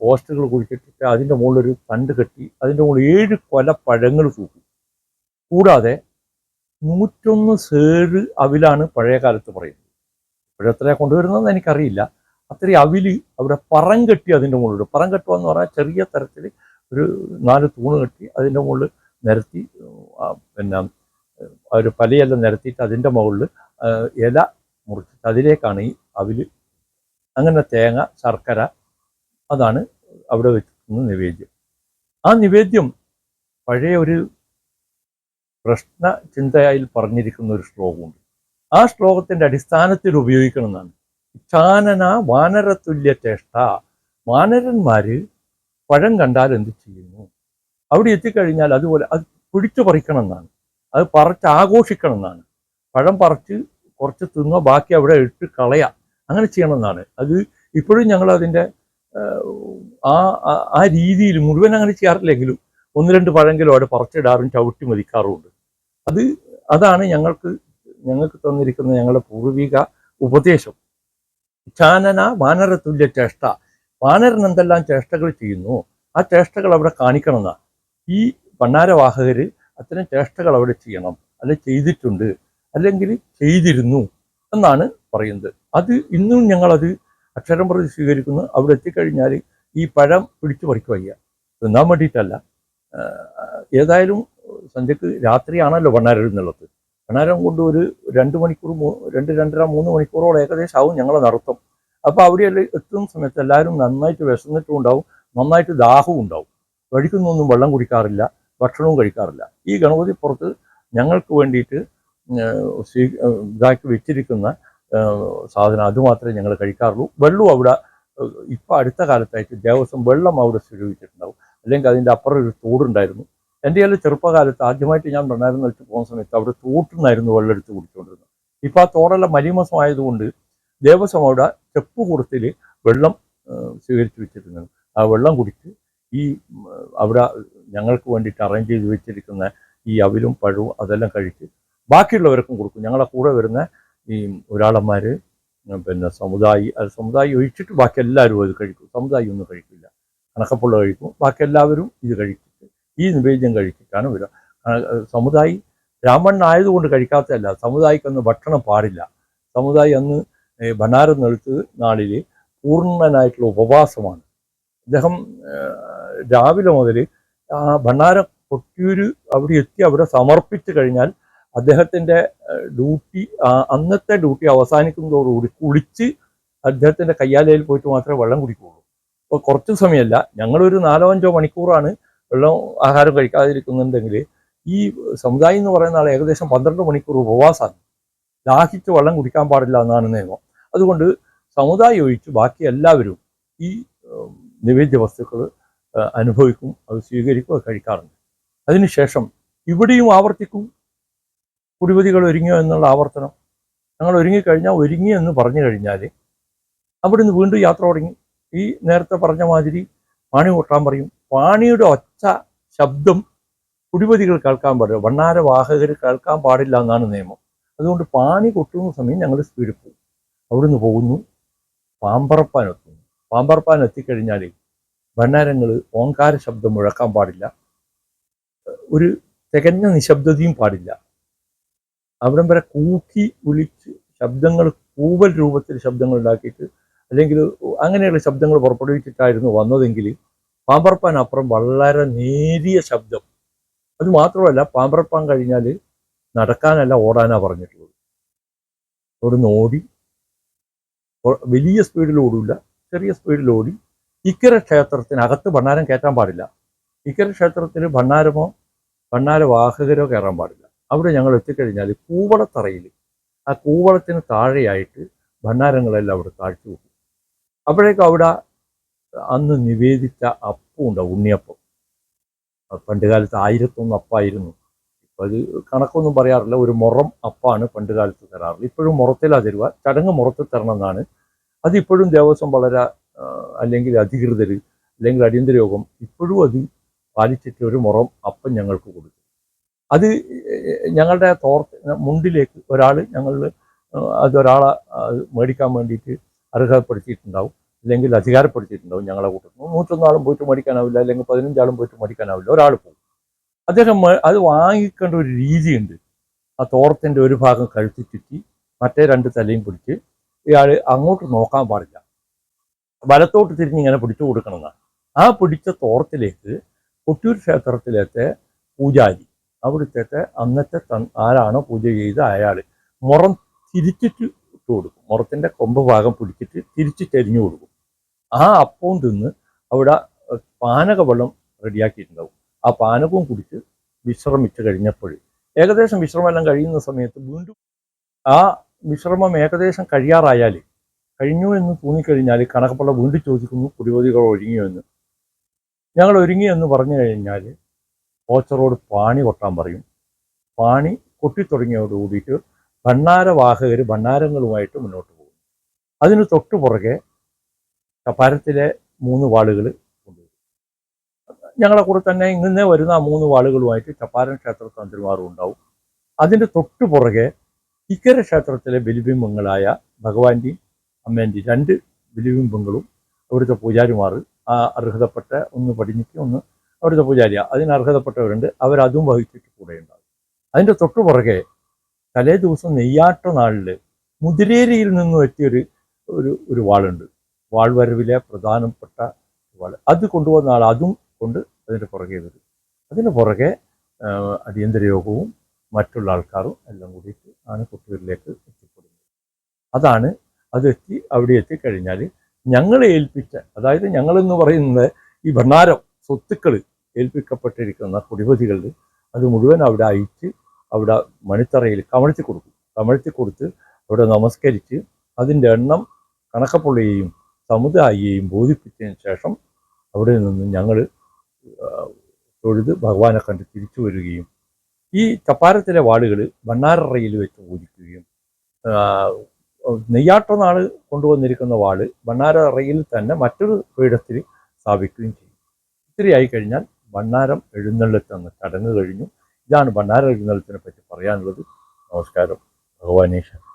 പോസ്റ്റുകൾ കുഴിച്ചിട്ടിട്ട് അതിൻ്റെ മുകളിലൊരു തണ്ട് കെട്ടി അതിൻ്റെ മുകളിൽ 7 കൊല പഴങ്ങൾ തൂക്കും. കൂടാതെ 101 സേറ് അവിലാണ് പഴയ കാലത്ത് പറയുന്നത്. ഇപ്പോഴെത്രയാണ് കൊണ്ടുവരുന്നതെന്ന് എനിക്കറിയില്ല. അത്രയും അവില് അവിടെ പറം കെട്ടി അതിൻ്റെ മുകളിൽ. പറം കെട്ടുക എന്ന് പറഞ്ഞാൽ ചെറിയ തരത്തിൽ ഒരു 4 തൂണ് കെട്ടി അതിൻ്റെ മുകളിൽ നിരത്തി, പിന്നെ ഒരു പലയെല്ലാം നിരത്തിയിട്ട് അതിൻ്റെ മുകളിൽ ഇല മുറിച്ചിട്ട് അതിലേക്കാണ് ഈ അവില്, അങ്ങനെ തേങ്ങ, ശർക്കര, അതാണ് അവിടെ വെക്കുന്ന നിവേദ്യം. ആ നിവേദ്യം പഴയ ഒരു പ്രശ്ന ചിന്തയിൽ പറഞ്ഞിരിക്കുന്ന ഒരു ശ്ലോകമുണ്ട്. ആ ശ്ലോകത്തിൻ്റെ അടിസ്ഥാനത്തിൽ ഉപയോഗിക്കണമെന്നാണ്. ചാനന വാനരതുല്യ ചേഷ്ട. വാനരന്മാർ പഴം കണ്ടാൽ എന്ത് ചെയ്യുന്നു? അവിടെ എത്തിക്കഴിഞ്ഞാൽ അതുപോലെ അത് പിടിച്ചു പറിക്കണം എന്നാണ്. അത് പറിച്ച് ആഘോഷിക്കണം എന്നാണ്. പഴം പറിച്ച് കുറച്ച് തിന്നോ, ബാക്കി അവിടെ ഇട്ട് കളയാം, അങ്ങനെ ചെയ്യണമെന്നാണ്. അത് ഇപ്പോഴും ഞങ്ങൾ അതിൻ്റെ ആ രീതിയിൽ മുഴുവൻ അങ്ങനെ ചെയ്യാറില്ലെങ്കിലും 1-2 പഴങ്കിലും അവിടെ പറിച്ചിടാറും ചവിട്ടി മതിക്കാറുമുണ്ട്. അതാണ് ഞങ്ങൾക്ക് തന്നിരിക്കുന്ന ഞങ്ങളുടെ പൂർവിക ഉപദേശം. ചാനന വാനരതുല്യ ചേഷ്ട. വാനരൻ എന്തെല്ലാം ചേഷ്ടകൾ ചെയ്യുന്നു ആ ചേഷ്ടകൾ അവിടെ കാണിക്കണം എന്നാണ്. ഈ ഭണ്ണാരവാഹകർ അത്തരം ചേഷ്ടകൾ അവിടെ ചെയ്യണം, അല്ലെ ചെയ്തിട്ടുണ്ട്, അല്ലെങ്കിൽ ചെയ്തിരുന്നു എന്നാണ് പറയുന്നത്. അത് ഇന്നും ഞങ്ങളത് അക്ഷരം പ്രതി സ്വീകരിക്കുന്നു. അവിടെ എത്തിക്കഴിഞ്ഞാൽ ഈ പഴം പിടിച്ചു പറിക്കുക വയ്യ, തിന്നാൻ വേണ്ടിയിട്ടല്ല. ഏതായാലും സന്ധ്യക്ക് രാത്രിയാണല്ലോ ഭണ്ണാരം എന്നുള്ളത്. ഭണ്ണാരം കൊണ്ട് ഒരു 2 മണിക്കൂർ 2-2.5-3 മണിക്കൂറോളം ഏകദേശം ആവും ഞങ്ങളെ നടത്തം. അപ്പോൾ അവിടെയെല്ലാം എത്തുന്ന സമയത്ത് എല്ലാവരും നന്നായിട്ട് വിശന്നിട്ടും ഉണ്ടാവും, നന്നായിട്ട് ദാഹവും ഉണ്ടാവും. വഴിക്കുന്നൊന്നും വെള്ളം കുടിക്കാറില്ല, ഭക്ഷണവും കഴിക്കാറില്ല. ഈ ഗണപതിപ്പുറത്ത് ഞങ്ങൾക്ക് വേണ്ടിയിട്ട് ഇതാക്കി വെച്ചിരിക്കുന്ന സാധനം അതുമാത്രമേ ഞങ്ങൾ കഴിക്കാറുള്ളൂ. വെള്ളവും അവിടെ ഇപ്പം അടുത്ത കാലത്തായിട്ട് ദേവസ്വം വെള്ളം അവിടെ സ്വരൂപിച്ചിട്ടുണ്ടാവും. അല്ലെങ്കിൽ അതിൻ്റെ അപ്പുറം ഒരു തോടുണ്ടായിരുന്നു. എൻ്റെ എല്ലാം ചെറുപ്പകാലത്ത് ആദ്യമായിട്ട് ഞാൻ ഭണ്ണാരം വെച്ച് പോകുന്ന സമയത്ത് അവിടെ തോട്ടുനിന്നായിരുന്നു വെള്ളം എടുത്ത് കുടിച്ചുകൊണ്ടിരുന്നത്. ഇപ്പോൾ ആ തോടെല്ലാം മലീമസമായതുകൊണ്ട് ദേവസ്വം അവിടെ ചെപ്പ് കുടത്തിൽ വെള്ളം സ്വീകരിച്ച് വെച്ചിരുന്നത്. ആ വെള്ളം കുടിച്ച് ഈ അവിടെ ഞങ്ങൾക്ക് വേണ്ടിയിട്ട് അറേഞ്ച് ചെയ്ത് വെച്ചിരിക്കുന്ന ഈ അവിലും പഴവും അതെല്ലാം കഴിച്ച് ബാക്കിയുള്ളവർക്കും കൊടുക്കും. ഞങ്ങളെ കൂടെ വരുന്ന ഈ ഒരാളന്മാർ, പിന്നെ സമുദായി ഒഴിച്ചിട്ട് ബാക്കി എല്ലാവരും അത് കഴിക്കും. സമുദായി ഒന്നും കഴിക്കില്ല, കണക്കപ്പുള്ള കഴിക്കും. ബാക്കി എല്ലാവരും ഇത് കഴിച്ചിട്ട് ഈ നിവേദ്യം കഴിച്ചിട്ടാണ് വരിക. സമുദായി ബ്രാഹ്മണനായതുകൊണ്ട് കഴിക്കാത്തതല്ല, സമുദായിക്കൊന്ന് ഭക്ഷണം പാടില്ല. സമുദായി അന്ന് ഭണ്ഡാരം നെളുത്ത് നാളിൽ പൂർണ്ണനായിട്ടുള്ള ഉപവാസമാണ്. അദ്ദേഹം രാവിലെ മുതൽ ആ ഭണ്ഡാരം കൊട്ടിയൂർ അവിടെ എത്തി അവിടെ സമർപ്പിച്ച് കഴിഞ്ഞാൽ അദ്ദേഹത്തിൻ്റെ ഡ്യൂട്ടി, അന്നത്തെ ഡ്യൂട്ടി അവസാനിക്കുന്നതോടുകൂടി കുളിച്ച് അദ്ദേഹത്തിൻ്റെ കയ്യാലയിൽ പോയിട്ട് മാത്രമേ വെള്ളം കുടിക്കുകയുള്ളൂ. അപ്പോൾ കുറച്ച് സമയമല്ല, ഞങ്ങളൊരു 4-5 മണിക്കൂറാണ് വെള്ളം ആഹാരം കഴിക്കാതിരിക്കുന്നുണ്ടെങ്കിൽ ഈ സമുദായം എന്ന് പറയുന്ന ആൾ ഏകദേശം 12 മണിക്കൂർ ഉപവാസമാണ്. ദാഹിച്ച് വെള്ളം കുടിക്കാൻ പാടില്ല എന്നാണ് നിയമം. അതുകൊണ്ട് സമുദായം ഒഴിച്ച് ബാക്കി എല്ലാവരും ഈ നിവേദ്യ വസ്തുക്കൾ അനുഭവിക്കും, അത് സ്വീകരിക്കും, അത് കഴിക്കാറുണ്ട്. അതിനുശേഷം ഇവിടെയും ആവർത്തിക്കും കുടിവതികൾ ഒരുങ്ങിയോ എന്നുള്ള ആവർത്തനം. ഞങ്ങൾ ഒരുങ്ങിക്കഴിഞ്ഞാൽ ഒരുങ്ങി എന്ന് പറഞ്ഞു കഴിഞ്ഞാൽ അവിടെ നിന്ന് വീണ്ടും യാത്ര തുടങ്ങി. ഈ നേരത്തെ പറഞ്ഞ മാതിരി പാണി കൊട്ടാൻ പറയും. പാണിയുടെ ഒച്ച ശബ്ദം കുടിവതികൾ കേൾക്കാൻ പാടില്ല, ഭണ്ഡാരവാഹകർ കേൾക്കാൻ പാടില്ല എന്നാണ് നിയമം. അതുകൊണ്ട് പാണി കൊട്ടുന്ന സമയം ഞങ്ങൾ സ്പീഡിൽ പോകും. അവിടുന്ന് പോകുന്നു, പാമ്പറപ്പാൻ എത്തുന്നു. പാമ്പറപ്പാൻ എത്തിക്കഴിഞ്ഞാൽ ഭണ്ഡാരങ്ങൾ ഓങ്കാര ശബ്ദം മുഴക്കാൻ പാടില്ല, ഒരു തികഞ്ഞ നിശബ്ദതയും പാടില്ല. അവിടം വരെ കൂക്കി വിളിച്ച് ശബ്ദങ്ങൾ, കൂവൽ രൂപത്തിൽ ശബ്ദങ്ങൾ ഉണ്ടാക്കിയിട്ട് അല്ലെങ്കിൽ അങ്ങനെയുള്ള ശബ്ദങ്ങൾ പുറപ്പെടുവിച്ചിട്ടായിരുന്നു വന്നതെങ്കിൽ പാമ്പറപ്പാൻ അപ്പുറം വളരെ നേരിയ ശബ്ദം. അത് മാത്രമല്ല, പാമ്പറപ്പാൻ കഴിഞ്ഞാൽ നടക്കാനല്ല ഓടാനാണ് പറഞ്ഞിട്ടുള്ളത്. അവിടുന്ന് ഓടി, വലിയ സ്പീഡിൽ ഓടില്ല, ചെറിയ സ്പീഡിൽ ഓടി ഇക്കര ക്ഷേത്രത്തിനകത്ത് ഭണ്ഡാരം കയറ്റാൻ പാടില്ല. ഇക്കര ക്ഷേത്രത്തിൽ ഭണ്ഡാരമോ ഭണ്ഡാരവാഹകരോ കയറാൻ പാടില്ല. അവിടെ ഞങ്ങൾ എത്തിക്കഴിഞ്ഞാൽ കൂവളത്തറയിൽ, ആ കൂവളത്തിന് താഴെയായിട്ട് ഭണ്ഡാരങ്ങളെല്ലാം അവിടെ താഴ്ത്തി വെക്കും. അപ്പോഴേക്കും അവിടെ അന്ന് നിവേദിച്ച അപ്പം ഉണ്ടാവും, ഉണ്ണിയപ്പം. പണ്ട് കാലത്ത് 1001 അപ്പമായിരുന്നു. ഇപ്പം അത് കണക്കൊന്നും പറയാറില്ല. ഒരു മുറം അപ്പാണ് പണ്ട് കാലത്ത് തരാറുള്ളത്. ഇപ്പോഴും മുറത്തിലാണ് തരുക, ചടങ്ങ് മുറത്തിൽ തരണം എന്നാണ്. അതിപ്പോഴും ദേവസ്വം വളരെ, അല്ലെങ്കിൽ അധികൃതർ, അല്ലെങ്കിൽ അടിയന്തര യോഗം ഇപ്പോഴും അത് പാലിച്ചിട്ട് ഒരു മുറം അപ്പം ഞങ്ങൾക്ക് കൊടുക്കും. അത് ഞങ്ങളുടെ മുണ്ടിലേക്ക് ഒരാൾ, അതൊരാളെ മേടിക്കാൻ വേണ്ടിയിട്ട് അർഹതപ്പെടുത്തിയിട്ടുണ്ടാവും, അല്ലെങ്കിൽ അധികാരപ്പെടുത്തിയിട്ടുണ്ടാവും. ഞങ്ങളെ കൂട്ടത്തിൽ 101 ആളും പോയിട്ട് മേടിക്കാനാവില്ല, അല്ലെങ്കിൽ 15 ആളും പോയിട്ട് മേടിക്കാനാവില്ല, ഒരാൾ പോകും. അദ്ദേഹം അത് വാങ്ങിക്കേണ്ട ഒരു രീതിയുണ്ട്. ആ തോർത്തിൻ്റെ ഒരു ഭാഗം കഴുത്തി ചുറ്റി മറ്റേ 2 തലയും പിടിച്ച് ഇയാൾ അങ്ങോട്ട് നോക്കാൻ പാടില്ല, വലത്തോട്ട് തിരിഞ്ഞ് ഇങ്ങനെ പിടിച്ചു കൊടുക്കണമെന്നാണ്. ആ പിടിച്ച തോർത്തിലേക്ക് കൊട്ടിയൂർ ക്ഷേത്രത്തിലത്തെ പൂജാരി, അവിടുത്തെ അന്നത്തെ ആരാണോ പൂജ ചെയ്ത് അയാൾ മുറം തിരിച്ചിട്ട് ഇട്ട് കൊടുക്കും. മുറത്തിൻ്റെ കൊമ്പ് ഭാഗം പിടിച്ചിട്ട് തിരിച്ച് ചെരിഞ്ഞു കൊടുക്കും. ആ അപ്പവും തിന്ന് അവിടെ പാനക വെള്ളം റെഡിയാക്കിയിട്ടുണ്ടാവും. ആ പാനകവും കുടിച്ച് വിശ്രമിച്ച് കഴിഞ്ഞപ്പോൾ, ഏകദേശം വിശ്രമെല്ലാം കഴിയുന്ന സമയത്ത് വീണ്ടും ആ വിശ്രമം ഏകദേശം കഴിയാറായാൽ, കഴിഞ്ഞു എന്ന് തോന്നിക്കഴിഞ്ഞാൽ കണക്കപ്പുള്ള വീണ്ടും ചോദിക്കുന്നു കുടിവതികൾ ഒരുങ്ങിയോ എന്ന്. ഞങ്ങൾ ഒരുങ്ങിയെന്ന് പറഞ്ഞു കഴിഞ്ഞാൽ ഓച്ചറോട് പാണി കൊട്ടാൻ പറയും. പാണി കൊട്ടിത്തുടങ്ങിയോട് കൂടിയിട്ട് ഭണ്ഡാരവാഹകർ ഭണ്ഡാരങ്ങളുമായിട്ട് മുന്നോട്ട് പോകും. അതിന് തൊട്ടു പുറകെ ചപ്പാരത്തിലെ 3 വാളുകൾ കൊണ്ടുവരും. ഞങ്ങളെ കൂടെ തന്നെ ഇങ്ങനെ വരുന്ന ആ 3 വാളുകളുമായിട്ട് ചപ്പാരൻ ക്ഷേത്ര തന്ത്രിമാരും ഉണ്ടാവും. അതിൻ്റെ തൊട്ടു പുറകെ ഇക്കര ക്ഷേത്രത്തിലെ ബലിബിംബങ്ങളായ ഭഗവാന്റെയും അമ്മേൻ്റെയും 2 ബലിബിംബങ്ങളും അവിടുത്തെ പൂജാരിമാർ, ആ അർഹതപ്പെട്ട, ഒന്ന് പടിഞ്ഞിക്ക് ഒന്ന് അവിടുത്തെ പൂജാരിയാണ്, അതിന് അർഹതപ്പെട്ടവരുണ്ട്, അവരതും വഹിച്ചിട്ട് കൂടെ ഉണ്ടാകും. അതിൻ്റെ തൊട്ടു പുറകെ തലേ ദിവസം നെയ്യാട്ട നാളിൽ മുതിരേരിയിൽ നിന്നും എത്തിയൊരു ഒരു വാളുണ്ട്. വാൾവരവിലെ പ്രധാനപ്പെട്ട വാൾ, അത് കൊണ്ടുവന്ന ആൾ അതും കൊണ്ട് അതിൻ്റെ പുറകെ വരും. അതിന് പുറകെ അടിയന്തര യോഗവും മറ്റുള്ള ആൾക്കാരും എല്ലാം കൂടിയിട്ട് ആണ് കൊട്ടിയൂരിലേക്ക് എത്തിപ്പെടുന്നത്. അതാണ് അത് അവിടെ എത്തിക്കഴിഞ്ഞാൽ ഞങ്ങളെ ഏൽപ്പിച്ച, അതായത് ഞങ്ങളെന്ന് പറയുന്നത് ഈ ഭണ്ഡാരം സ്വത്തുക്കൾ ഏൽപ്പിക്കപ്പെട്ടിരിക്കുന്ന കുടിവതികളിൽ അത് മുഴുവൻ അവിടെ അയച്ച് അവിടെ മണിത്തറയിൽ കമഴ്ത്തി കൊടുക്കും. കമഴ്ത്തി കൊടുത്ത് അവിടെ നമസ്കരിച്ച് അതിൻ്റെ എണ്ണം കണക്കപ്പുള്ളിയെയും സമുദായിയെയും ബോധിപ്പിച്ചതിന് ശേഷം അവിടെ നിന്ന് ഞങ്ങൾ തൊഴുത് ഭഗവാനെ കണ്ട് തിരിച്ചു വരികയും ഈ ചപ്പാരത്തിലെ വാളുകൾ ഭണ്ഡാരറയിൽ വെച്ച് പൂജിക്കുകയും നെയ്യാട്ട നാൾ കൊണ്ടുവന്നിരിക്കുന്ന വാള് ഭണ്ണാരറയിൽ തന്നെ മറ്റൊരു പീഠത്തിൽ സ്ഥാപിക്കുകയും ചെയ്യും. ഇത്രയായി കഴിഞ്ഞാൽ ഭണ്ണാരം എഴുന്നള്ളത്തെന്ന് ചടങ്ങ് കഴിഞ്ഞു. ഇതാണ് ഭണ്ണാര എഴുന്നള്ളത്തിനെ പറ്റി പറയാനുള്ളത്. നമസ്കാരം. ഭഗവാനേശ്വരൻ.